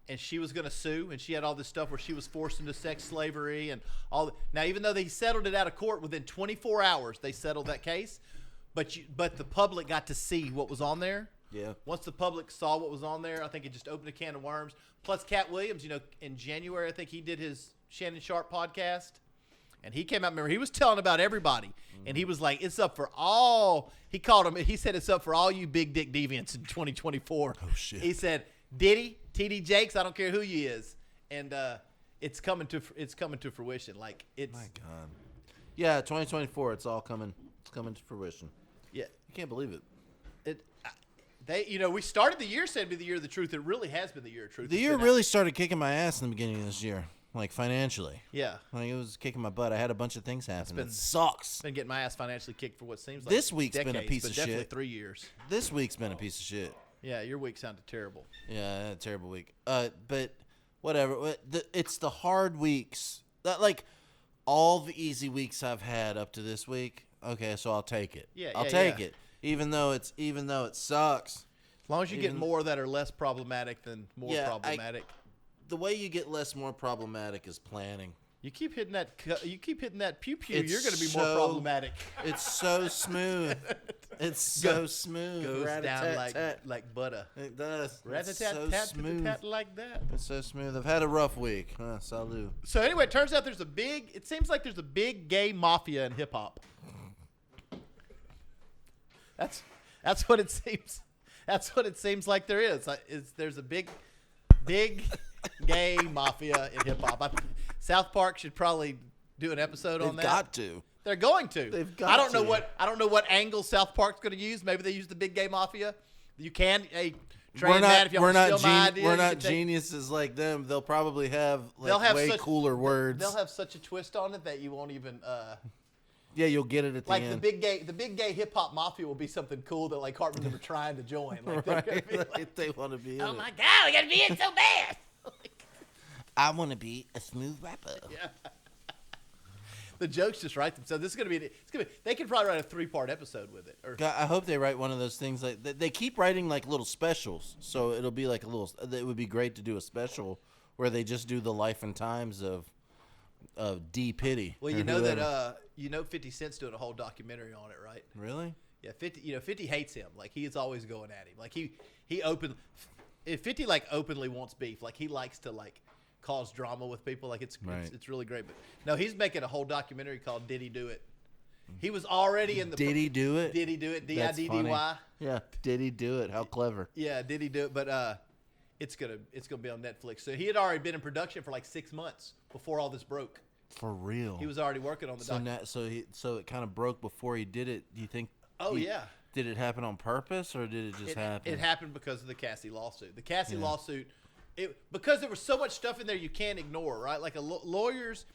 and she was going to sue, and she had all this stuff where she was forced into sex slavery and all. Now, even though they settled it out of court within 24 hours, they settled that case. But the public got to see what was on there. Yeah. Once the public saw what was on there, I think it just opened a can of worms. Plus, Cat Williams, in January, I think he did his Shannon Sharp podcast. And he came out, remember, he was telling about everybody. And he was like, it's up for all. He said it's up for all you big dick deviants in 2024. Oh, shit. He said, Diddy, TD Jakes, I don't care who you is. And it's coming to fruition. Like, it's. My God. Yeah, 2024, it's all coming. It's coming to fruition. Yeah. I can't believe it. We started the year saying it'd be the year of the truth. It really has been the year of truth. The year really started kicking my ass in the beginning of this year, like financially. Yeah. Like it was kicking my butt. I had a bunch of things happen. been- It sucks. Been getting my ass financially kicked for what seems like This week's been a decades, piece but of definitely shit. 3 years. This week's been a piece of shit. Yeah, your week sounded terrible. Yeah, I had a terrible week. But whatever. It's the hard weeks. Like all the easy weeks I've had up to this week. Okay, so I'll take it. Yeah, I'll yeah, take yeah. it. Even though it sucks. As long as you get more that are less problematic than more problematic. The way you get more problematic is planning. You keep hitting that pew pew. It's You're going to be more so- problematic. It's so smooth. It's so smooth. Goes down Rat-a-tat-tat. like butter. It does. It's so Rat-a-tat-tat, smooth. tat like that. It's so smooth. I've had a rough week. Salud. So anyway, it turns out it seems like there's a big gay mafia in hip hop. That's what it seems. That's what it seems like there is. There's a big gay mafia in hip hop. South Park should probably do an episode on that. They've got to. They're going to. They've got I don't know to. I don't know what angle South Park's going to use. Maybe they use the big gay mafia. You can. Hey, We're not, if you want to steal my idea, we're you not can take- geniuses like them. They'll probably have They'll have way such- cooler words. They'll have such a twist on it that you won't even. Yeah, you'll get it at the Like end. the big gay hip hop mafia will be something cool that like Hartman are trying to join. Like, they're gonna Right? be like, Like, they want to be in oh it. my god, we gotta be in so bad. I want to be a smooth rapper. Yeah. The jokes just write themselves. This is gonna be. They could probably write a 3-part episode with it. Or God, I hope they write one of those things like they keep writing like little specials. So it'll be like a little. It would be great to do a special where they just do the life and times of D Pitty. well, or you know whoever. that 50 Cent's doing a whole documentary on it, right? Really? Yeah, 50 hates him. Like he is always going at him. Like he if 50 like openly wants beef. Like he likes to like cause drama with people. Like it's really great. But no, he's making a whole documentary called Did He Do It? He was already in the Did he do it? Did he do it? That's DIDDY. funny. Yeah. Did he do it? How clever. Yeah, did he do it? But it's gonna be on Netflix. So he had already been in production for like 6 months before all this broke. For real. He was already working on the documentary. So it kind of broke before he did it. Do you think? Oh yeah. Did it happen on purpose or did it just happen? It happened because of the Cassie lawsuit. The Cassie lawsuit, because there was so much stuff in there you can't ignore, right? Like lawyers,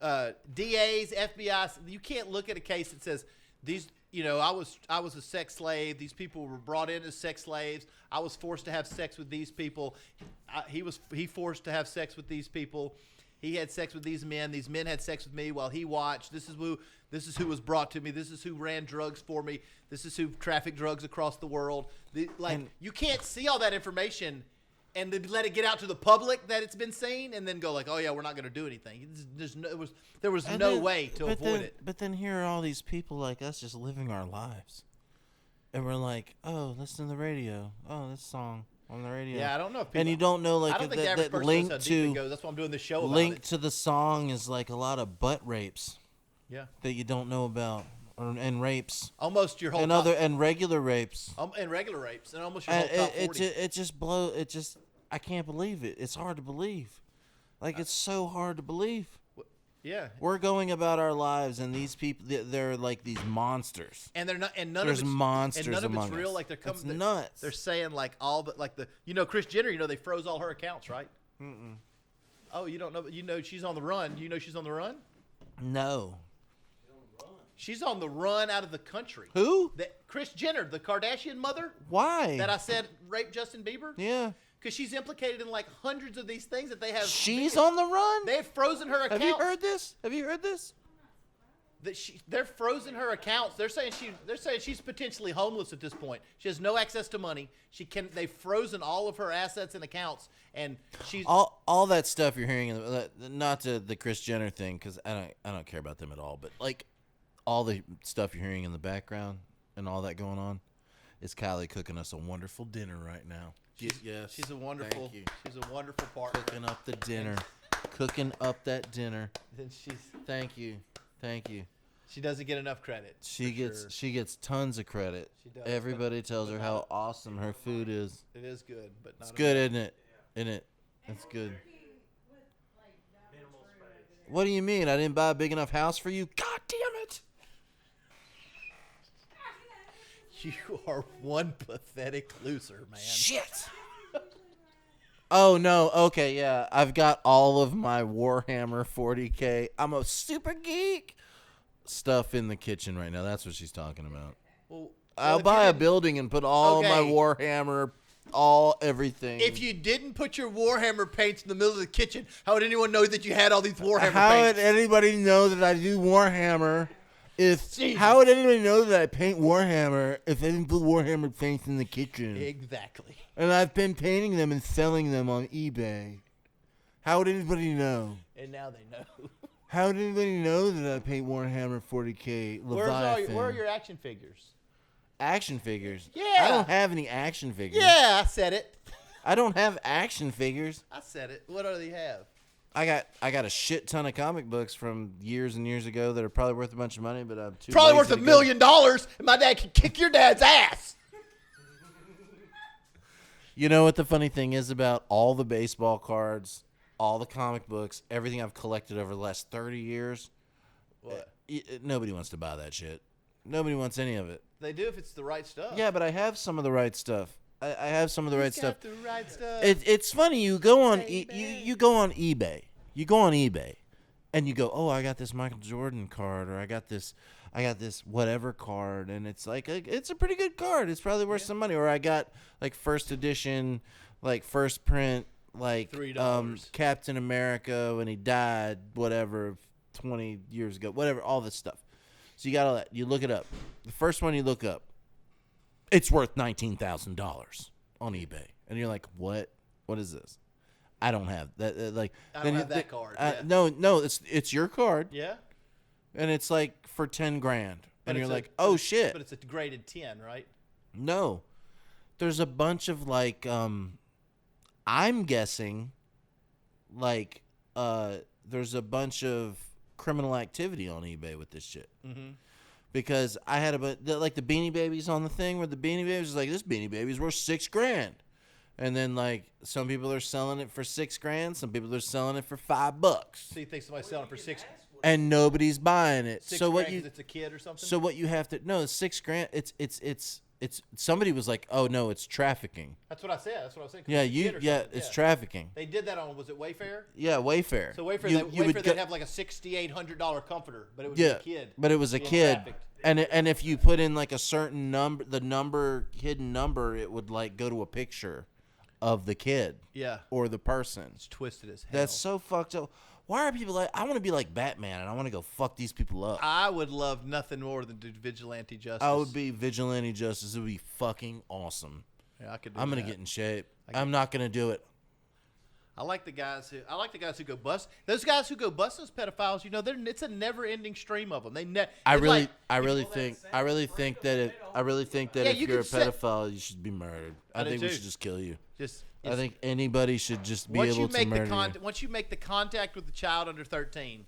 DAs, FBI. You can't look at a case that says these. I was a sex slave. These people were brought in as sex slaves. I was forced to have sex with these people. He forced to have sex with these people. He had sex with these men. These men had sex with me while he watched. This is who was brought to me. This is who ran drugs for me. This is who trafficked drugs across the world. You can't see all that information and then let it get out to the public that it's been seen and then go like, oh yeah, we're not going to do anything. There was no way to avoid it. But then here are all these people like us just living our lives. And we're like, oh, listen to the radio. Oh, this song on the radio. Yeah, I don't know if people, and you don't know I like don't think the average that person link knows how deep it to goes. That's why I'm doing this show about link it. to the song is like a lot of butt rapes. Yeah. That you don't know about, and rapes, Almost your whole and top, and regular rapes. And regular rapes, and almost your whole top 40. It just I can't believe it. It's hard to believe. Like it's so hard to believe. Yeah. We're going about our lives, and these people, they're like these monsters. And they're not, and none There's of it's monsters and none of it's among real. us. Like they're That's coming, nuts. They're saying like all the Kris Jenner. They froze all her accounts, right? Mm-mm. Oh, you don't know, but she's on the run. Do you know she's on the run? No. She's on the run out of the country. Who? Kris Jenner, the Kardashian mother. Why? That I said raped Justin Bieber. Yeah. Because she's implicated in like hundreds of these things that they have. She's on the run? They've frozen her account. Have you heard this? Have you heard this? They're frozen her accounts. They're saying she's potentially homeless at this point. She has no access to money. They've frozen all of her assets and accounts, and she's all that stuff you're hearing. Not to the Kris Jenner thing, because I don't care about them at all. But like all the stuff you're hearing in the background and all that going on, is Kylie cooking us a wonderful dinner right now. Yes, she's a wonderful. Thank you. She's a wonderful partner. Cooking up the dinner. Cooking up that dinner. Then Thank you. Thank you. She doesn't get enough credit. She gets tons of credit. She does. Everybody tells her how awesome her food is. It is good, but not It's good, enough. isn't it? Isn't it? It's good. What do you mean? I didn't buy a big enough house for you? God damn it! You are one pathetic loser, man. Shit! Oh, no. Okay, yeah. I've got all of my Warhammer 40K. I'm a super geek. Stuff in the kitchen right now. That's what she's talking about. Well, I'll buy a building and put all my Warhammer, everything. If you didn't put your Warhammer paints in the middle of the kitchen, how would anyone know that you had all these Warhammer How paints? would anybody know that I do Warhammer? Jesus. How would anybody know that I paint Warhammer if I didn't put Warhammer paints in the kitchen? Exactly. And I've been painting them and selling them on eBay. How would anybody know? And now they know. How would anybody know that I paint Warhammer 40K Leviathan? Where are your action figures? Action figures? Yeah. I don't have any action figures. Yeah, I said it. I don't have action figures. I said it. What do they have? I got a shit ton of comic books from years and years ago that are probably worth a bunch of money, but I'm too Probably lazy worth to $1 go- million, and my dad can kick your dad's ass. You know what the funny thing is about all the baseball cards, all the comic books, everything I've collected over the last 30 years? What? Nobody wants to buy that shit. Nobody wants any of it. They do if it's the right stuff. Yeah, but I have some of the right stuff. I have some of the right stuff. The right stuff. It's funny. You go on you go on eBay. You go on eBay, and you go, oh, I got this Michael Jordan card, or I got this whatever card, and it's like it's a pretty good card. It's probably worth some money. Or I got like first edition, like first print, like $3. Captain America when he died, whatever, 20 years ago, whatever, all this stuff. So you got all that. You look it up. The first one you look up, it's worth $19,000 on eBay, and you're like, what? What is this? I don't have that. Like, I don't have that card. Yeah. No, it's your card, Yeah. and it's like for $10,000, But and you're it's like, oh shit. But it's a graded 10, right? No, there's a bunch of like, I'm guessing, like, there's a bunch of criminal activity on eBay with this shit. Mm-hmm. Because I had like the Beanie Babies on the thing where the Beanie Babies is like, this Beanie Baby's worth $6,000. And then like some people are selling it for $6,000, some people are selling it for $5. So you think somebody's selling it for $6,000? And nobody's buying it. So what you? It's a kid or something. So what you have to? No, it's $6,000. It's. Somebody was like, oh no, it's trafficking. That's what I said. That's what I was saying. Yeah, it's trafficking. They did that on, was it Wayfair? Yeah, Wayfair. So Wayfair, they'd have like a $6,800 comforter, but it would be a kid. But it was a being kid. trafficked. And if you put in like a certain number, hidden number, it would like go to a picture of the kid. Yeah. Or the person. It's twisted as hell. That's so fucked up. Why are people like, I want to be like Batman and I want to go fuck these people up. I would love nothing more than do vigilante justice. I would be vigilante justice. It would be fucking awesome. Yeah, I could do I'm going that. to get in shape. I'm not going to do it. I like the guys who go bust. Those guys who go bust those pedophiles, it's a never-ending stream of them. I really think that Yeah, if you you're a could set- pedophile, you should be murdered. I do think we too. should just kill you. I It's- think anybody should just be once able you to make murder the you. once you make the contact with the child under 13,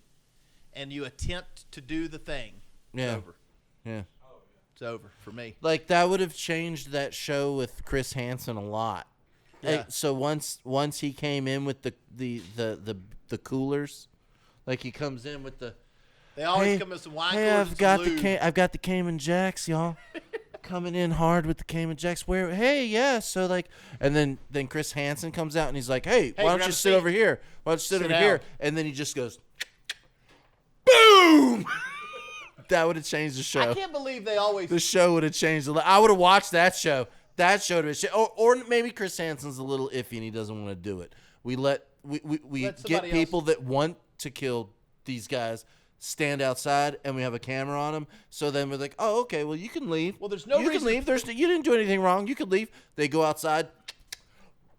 and you attempt to do the thing, Yeah. it's over. Yeah. It's over for me. Like that would have changed that show with Chris Hansen a lot. Yeah. So once he came in with the coolers, Like he comes in with the. They always Hey, come with some wine Hey, coolers I've and got some the lube. I've got the Cayman Jacks, y'all. Coming in hard with the Cayman Jacks. Where? Hey, yeah. So like, and then Chris Hansen comes out and he's like, Hey, why don't grab you a sit seat. over here? Why don't you sit over down. here? And then he just goes, boom. That would have changed the show. I can't believe they always. The show would have changed. I would have watched that show. That show would have been or maybe Chris Hansen's a little iffy and he doesn't want to do it. We Let get somebody people that want to kill these guys stand outside and we have a camera on them. So then we're like, oh, okay, well you can leave. Well, there's no you reason. can leave. You didn't do anything wrong. You can leave. They go outside.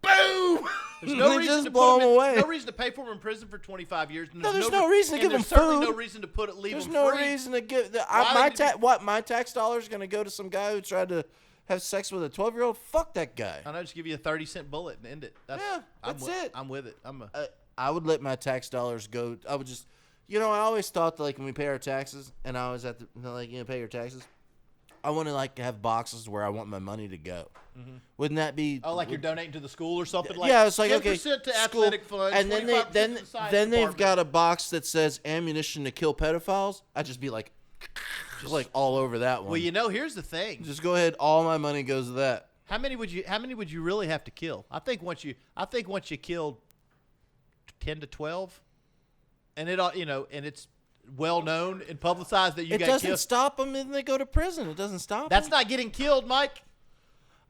Boom. There's no They reason just to blow put them them away. no reason to pay for them in prison for 25 years. And there's no reason to give them There's certainly food. no reason to leave There's them no free. reason to give Why would my tax dollars going to go to some guy who tried to have sex with a 12-year-old? Fuck that guy. I know, just give you a 30-cent bullet and end it. That's it. I'm with it. I would let my tax dollars go. I would just, I always thought that, like, when we pay our taxes, and I always have to, pay your taxes, I want to, like, have boxes where I want my money to go. Mm-hmm. Wouldn't that be? Oh, like you're donating to the school or something? Like Yeah, it's like 10% okay, to athletic funds, and then 25% then to science then they've department. got a box that says ammunition to kill pedophiles. I'd just be like, just like all over that one. Well, here's the thing. Just go ahead. All my money goes to that. How many would you really have to kill? I think once you killed 10 to 12, and and it's well known and publicized that you It got doesn't killed. stop them, and they go to prison. It doesn't stop. That's them. not getting killed, Mike.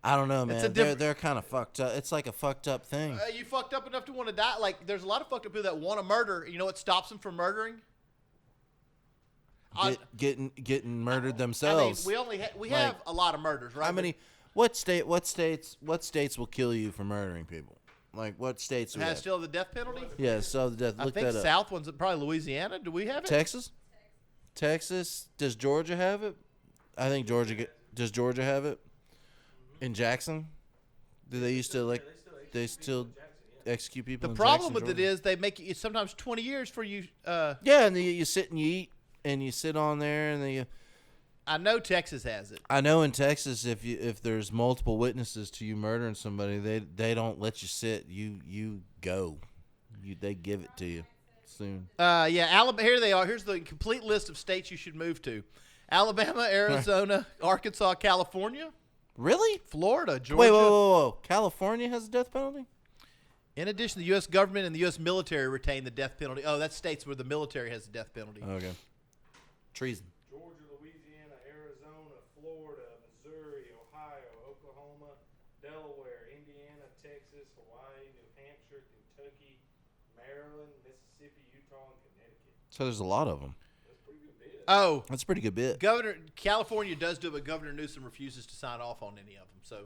I don't know, man. different- They're kind of fucked up. It's like a fucked up thing. You fucked up enough to want to die. Like, there's a lot of fucked up people that want to murder. You know what stops them from murdering? Getting murdered I mean, themselves. we have a lot of murders, right? How many? What states will kill you for murdering people? Like what states? Has still the death penalty? Yeah, so the death. I Look think that up. South one's probably Louisiana. Do we have it? Texas. Does Georgia have it? I think Georgia. Does Georgia have it? In Jackson, do they used to like? They still execute people. The in problem Jackson, with it Georgia? is they make it sometimes 20 years for you. Yeah, and you sit and you eat, and you sit on there, and then I know Texas has it. I know in Texas, if there's multiple witnesses to you murdering somebody, they don't let you sit. You go. They give it to you soon. Yeah, Alabama. Here they are. Here's the complete list of states you should move to: Alabama, Arizona, Arkansas, California, Really? Florida, Georgia. Wait, whoa! California has a death penalty? In addition, the U.S. government and the U.S. military retain the death penalty. Oh, that's states where the military has the death penalty. Okay. Treason. Georgia, Louisiana, Arizona, Florida, Missouri, Ohio, Oklahoma, Delaware, Indiana, Texas, Hawaii, New Hampshire, Kentucky, Maryland, Mississippi, Utah, and Connecticut. So there's a lot of them. That's a pretty good bit. Oh, That's a pretty good bit. California does do it, but Governor Newsom refuses to sign off on any of them. So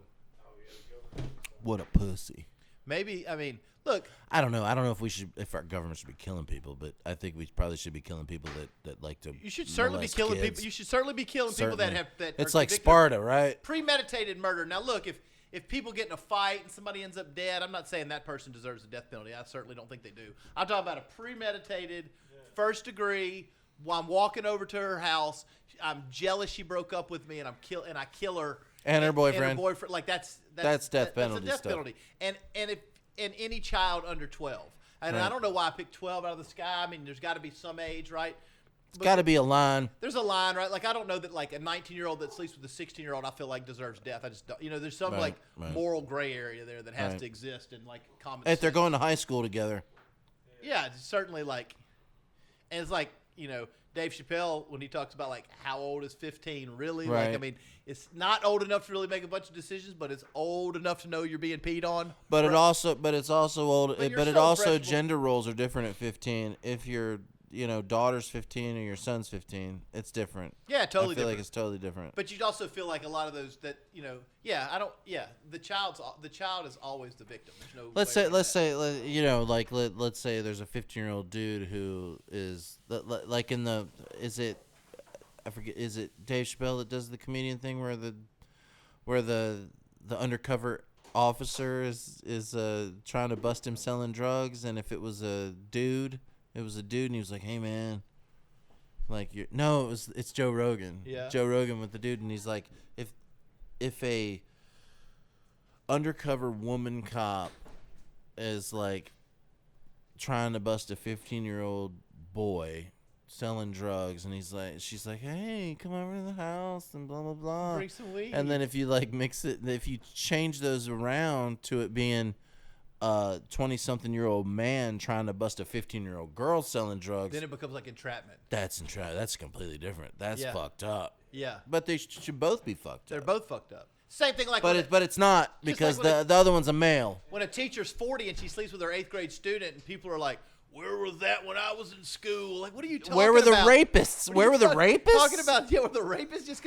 Oh, yeah, the government. What a pussy. maybe, look, I don't know. I don't know if our government should be killing people, but I think we probably should be killing people that like to. you should certainly be molest killing kids. people. You should certainly be killing people that Certainly. have that. It's are like convicted of Sparta, right? premeditated murder. Now, look, if people get in a fight and somebody ends up dead, I'm not saying that person deserves a death penalty. I certainly don't think they do. I'm talking about a premeditated, first degree. While I'm walking over to her house, I'm jealous she broke up with me, and I kill her And her boyfriend. And her boyfriend, like that's death penalty That's a death stuff. penalty. And if any child under 12, and Right. I don't know why I picked 12 out of the sky. I mean, there's got to be some age, right? It's got to be a line. There's a line, right? Like, I don't know that, like, a 19-year-old that sleeps with a 16-year-old, I feel like deserves death. I just don't. There's some, Right, like, moral gray area there that has Right. to exist in, like, common If they're sense. going to high school together. Yeah, it's certainly, like, and it's like, Dave Chappelle, when he talks about, like, how old is 15, really? Right. Like, I mean, it's not old enough to really make a bunch of decisions, but it's old enough to know you're being peed on. But it's also old. But you're But it so also impressionable. gender roles are different at 15. If your daughter's 15 or your son's 15, it's different. Yeah, totally I feel different. like it's totally different. But you'd also feel like a lot of those that, the child is always the victim. There's no Let's way say, around let's that. say, let's say there's a 15-year-old dude who is like in the, I forget, is it Dave Chappelle that does the comedian thing where the undercover officer is trying to bust him selling drugs, and if it was a dude, and he was like, hey man, like it's Joe Rogan. Yeah. Joe Rogan with the dude, and he's like, if a undercover woman cop is like trying to bust a 15-year-old boy selling drugs, and she's like, hey, come over to the house and blah blah blah. Bring some weed. And then if you like mix it, if you change those around to it being 20-something-year-old man trying to bust a 15-year-old girl selling drugs, then it becomes like entrapment. That's completely different. That's fucked up. Yeah. But they should both be fucked They're up. both fucked up. Same thing like But it's not, because like the other one's a male. when a teacher's 40 and she sleeps with her 8th grade student and people are like, where was that when I was in school? Like, what are you talking about? Where were the rapists? Where were the rapists? Talking about, were the rapists just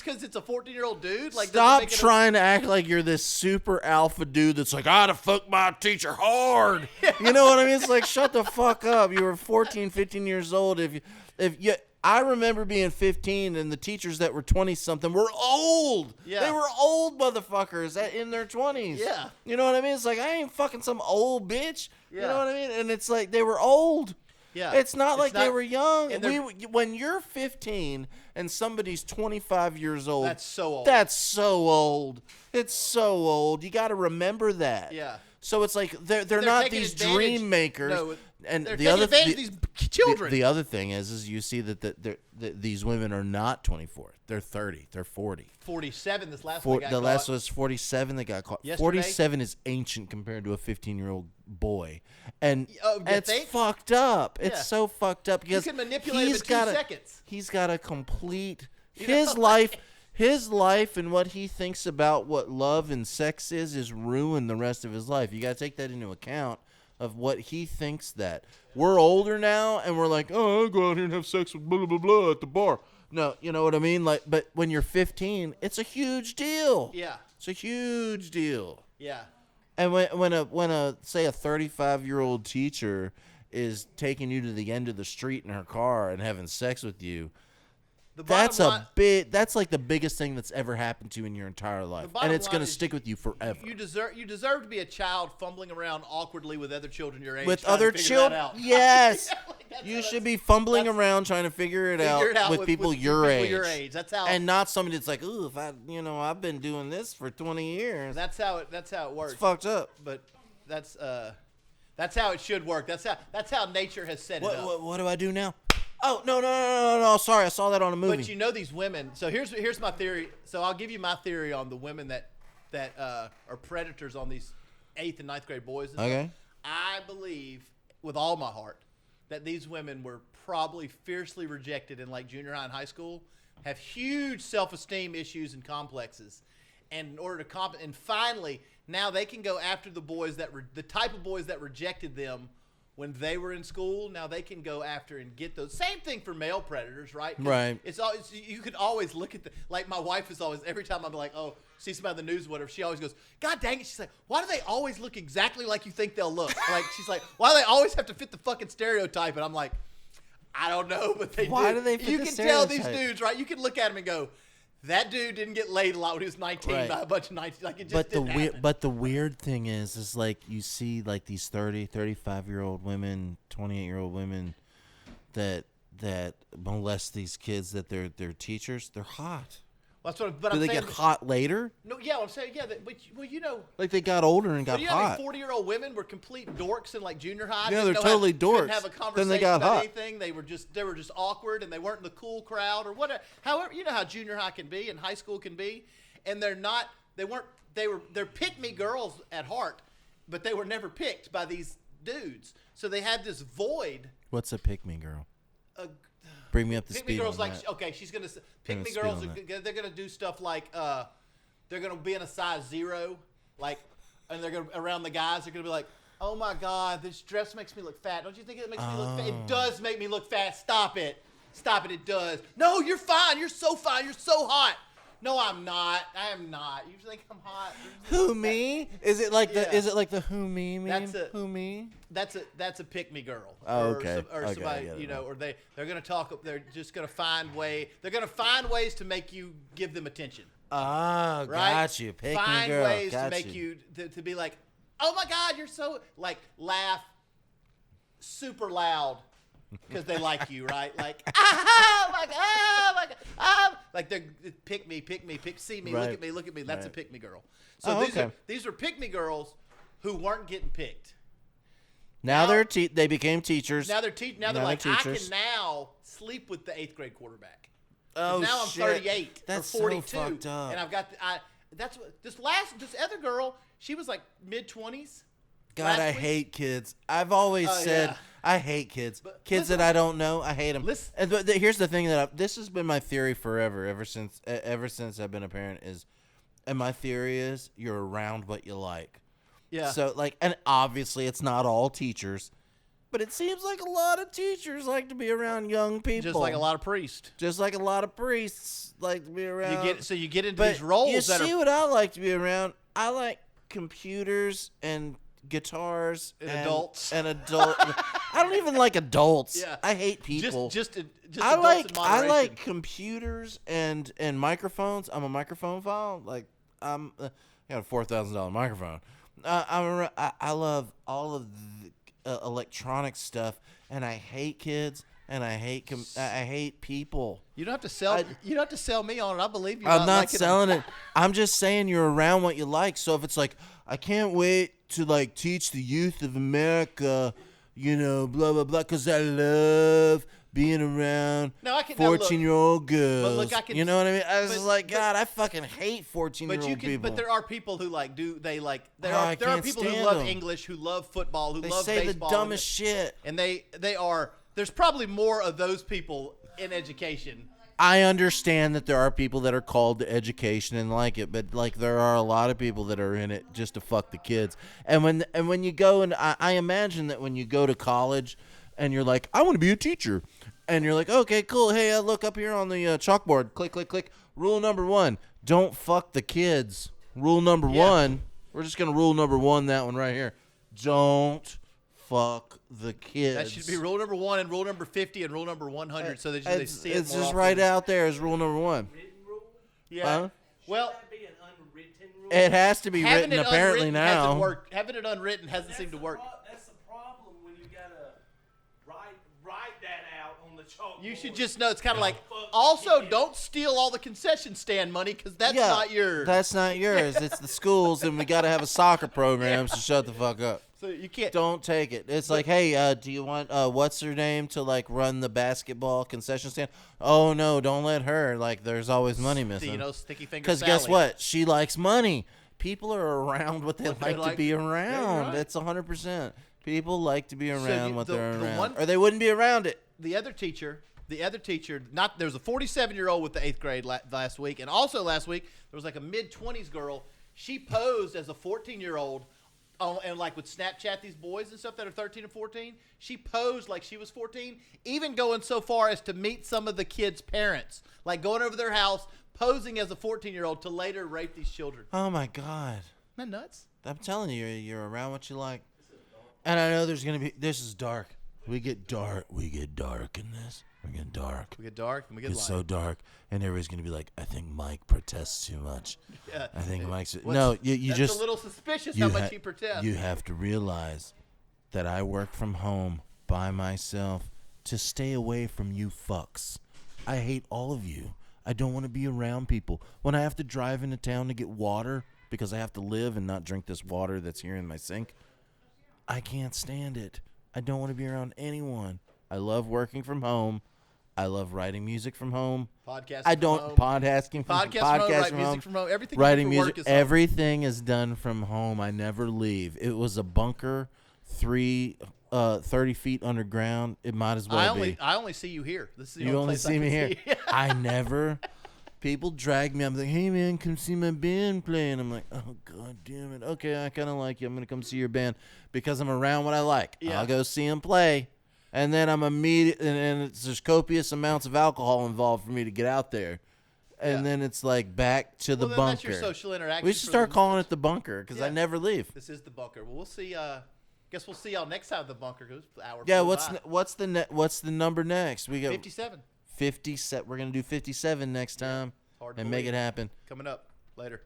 because it's a 14-year-old dude? Like, Stop trying to act like you're this super alpha dude that's like, I had to fuck my teacher hard. You know what I mean? It's like, shut the fuck up. You were 14, 15 years old. I remember being 15 and the teachers that were 20-something were old. Yeah. They were old motherfuckers in their 20s. Yeah. You know what I mean? It's like, I ain't fucking some old bitch. Yeah. You know what I mean? And it's like, they were old. Yeah. It's not like they were young. and When you're 15 and somebody's 25 years old. That's so old. That's so old. It's so old. You got to remember that. Yeah. So it's like they're not taking these advantage- dream makers. No, and they're the taking other advantage of these children. The other thing is you see that these women are not 24. They're 30. They're 40. 47. This last one got The caught. last was 47 that got caught. Yesterday? 47 is ancient compared to a 15-year-old boy, and you it's think? fucked up. Yeah. It's so fucked up because can manipulate him in 2 seconds. He's got a complete You his know, life. His life and what he thinks about what love and sex is ruined the rest of his life. You got to take that into account of what he thinks that. We're older now, and we're like, oh, I'll go out here and have sex with blah, blah, blah at the bar. No, you know what I mean? Like, but when you're 15, it's a huge deal. Yeah. It's a huge deal. Yeah. And when a say a 35-year-old teacher is taking you to the end of the street in her car and having sex with you, that's like the biggest thing that's ever happened to you in your entire life, and it's gonna stick with you forever. You deserve to be a child fumbling around awkwardly with other children your age. With trying to other figure that children, out. yes, Like, you should be fumbling around trying to figure it out with people your age. That's how, and not somebody that's like, ooh, if I've been doing this for 20 years. That's how it works. It's fucked up. But that's how it should work. That's how nature has set it up. What do I do now? Oh, no. Sorry, I saw that on a movie. But you know these women. So here's my theory. So I'll give you my theory on the women that are predators on these 8th and 9th grade boys. Okay. I believe with all my heart that these women were probably fiercely rejected in like junior high and high school, have huge self-esteem issues and complexes, and in order to and finally now they can go after the boys the type of boys that rejected them when they were in school. Now they can go after and get those. Same thing for male predators, right? Right. It's always, you can always look at like my wife is always, every time I'm like, oh, see somebody in the news or whatever, she always goes, God dang it. She's like, why do they always look exactly like you think they'll look? Like, she's like, why do they always have to fit the fucking stereotype? And I'm like, I don't know, but they do. Why do they fit You the can tell these stereotype? dudes, right? You can look at them and go, that dude didn't get laid a lot when he was 19 Right. by a bunch of 19. Like, it just didn't happen. But the weird thing is like you see like these 30, 35-year-old women, 28-year-old women that molest these kids that they're teachers. They're hot. That's what, but Do I'm they saying get hot later? No, yeah, I'm saying, yeah, well, you know. Like they got older and got But you know, hot. 40-year-old women were complete dorks in like junior high. Yeah, Didn't they're know totally couldn't dorks. have a Then conversation they got about hot. anything. They were just awkward, and they weren't in the cool crowd or whatever. However, you know how junior high can be and high school can be, and they're pick me girls at heart, but they were never picked by these dudes. So they had this void. What's a pick me girl? Bring me up to Pick me speed. girls on like that. okay, she's gonna pick me Speed girls. on that. They're gonna do stuff like they're gonna be in a size 0, like, and they're gonna around the guys. They're gonna be like, oh my god, this dress makes me look fat. Don't you think it makes me look fat? It does make me look fat. Stop it. It does. No, you're fine. You're so fine. You're so hot. No, I'm not. I am not. You think I'm hot? Who me? Is it like Yeah. the who me meme? That's a- who me? That's a pick me girl. Oh, Or okay. Or Okay, I somebody, get it you know, now. or they're gonna talk. They're just gonna find ways to make you give them attention. Ah, Right? got you. Pick Find me girl. ways got to make you to be like, oh my god, you're so like laugh super loud because they like you, right? Like like they're pick me, see me, Right. look at me. That's a Right. pick me girl. So Oh, okay. these are pick me girls who weren't getting picked. Now they became teachers. Now they're now they're like, teachers. I can now sleep with the 8th grade quarterback. Oh, now I'm shit. 38 That's or 42, so fucked up. and I've got that's what this other girl. She was like mid-20s. God, I hate kids. I've always said yeah. I hate kids. Kids listen, that I don't know, I hate them. listen- And here's the thing this has been my theory forever, ever since I've been a parent and my theory is you're around what you like. Yeah. So and obviously it's not all teachers, but it seems like a lot of teachers like to be around young people. Just like a lot of priests. Just like a lot of priests like to be around. You get into But these roles you that see are what I like to be around? I like computers and guitars And adults. and adult. I don't even like adults. Yeah. I hate people. just I adults like in I moderation. like computers and microphones. I'm a microphone file. Like I got a $4,000 microphone. I love all of the electronic stuff, and I hate kids. And I hate people. You don't have to sell. You don't have to sell me on it. I believe you. I'm not liking selling them. it. I'm just saying you're around what you like. So if it's like, I can't wait to like teach the youth of America, blah blah blah, because I love being around No, I can- now, look, 14-year-old girls. look, I can- you know what I mean? I was but- just like, but- God, I fucking hate 14-year-old people. But there are people who like do they like there Oh, are I there are can't people who stand love them. English, who love football, who They love say baseball, the dumbest shit. and they are. There's probably more of those people in education. I understand that there are people that are called to education and like it, but like there are a lot of people that are in it just to fuck the kids. And when you go and I imagine that when you go to college and you're like, I want to be a teacher, and you're like, okay, cool. Hey, look up here on the chalkboard. Click, click, click. Rule number 1: don't fuck the kids. Rule number 1. We're just gonna rule number 1 that one right here. Don't fuck the kids. That should be rule number 1 and rule number 50 and rule number 100, so that they see it It's more just often. right out there as rule number 1. Written rule? Yeah. Huh? Well, Should that be an unwritten rule? It has to be having written it apparently unwritten now. hasn't worked. Having it unwritten hasn't seemed to work. That's the problem when you gotta write that out on the chalkboard. You should just know it's kind of like. fuck the Also, kids. don't steal all the concession stand money because that's not yours. That's not yours. It's the schools, and we got to have a soccer program, so shut the fuck up. so you can't. Don't take it. It's like, hey, do you want what's her name to like run the basketball concession stand? Oh no, don't let her. Like, there's always money missing. Sticky finger. Because guess what? She likes money. People are around what they What they like to like. be Yeah, around. right. It's 100%. People like to be around you- what the- they're the around, one- or they wouldn't be around it. The other teacher, not there's a 47-year-old with the 8th grade last week, and also last week there was like a mid-20s girl. She posed as a 14-year-old, and like would Snapchat these boys and stuff that are 13 and 14. She posed like she was 14, even going so far as to meet some of the kids' parents, like going over their house, posing as a 14-year-old to later rape these children. Oh my God. Isn't that nuts? I'm telling you, you're around what you like. And I know there's going to be, this is dark. We get dark in this. We get dark. We get dark and we get It's light. so dark. And everybody's going to be like, I think Mike protests too much. Yeah. I think Mike's, What's- no, you that's just, a little suspicious you how much ha- he protests. you have to realize that I work from home by myself to stay away from you fucks. I hate all of you. I don't want to be around people. When I have to drive into town to get water because I have to live and not drink this water that's here in my sink, I can't stand it. I don't want to be around anyone. I love working from home. I love writing music from home. Podcasting I from don't home. podcasting from Podcast from home, podcast write from music home. from home. Everything Writing you do for music, work is home. everything is done from home. I never leave. It was a bunker, 30 feet underground. It might as well be. I only see you here. This is the You only place I see me can here. see. I never. People drag me. I'm like, hey man, come see my band play, and I'm like, oh god damn it. Okay, I kind of like you. I'm gonna come see your band because I'm around what I like. Yeah. I'll go see them play, and then I'm immediate, and there's copious amounts of alcohol involved for me to get out there, and Yeah. then it's like back to the Well, then bunker. that's your social interaction. We should for start the- calling it the bunker because I Yeah. never leave. This is the bunker. Well, we'll see. Guess we'll see y'all next time at the bunker goes. Hour. Yeah, flew what's the number next? We by. got 57 50. We're gonna do 57 next time Hard to and make believe. it happen. Coming up later.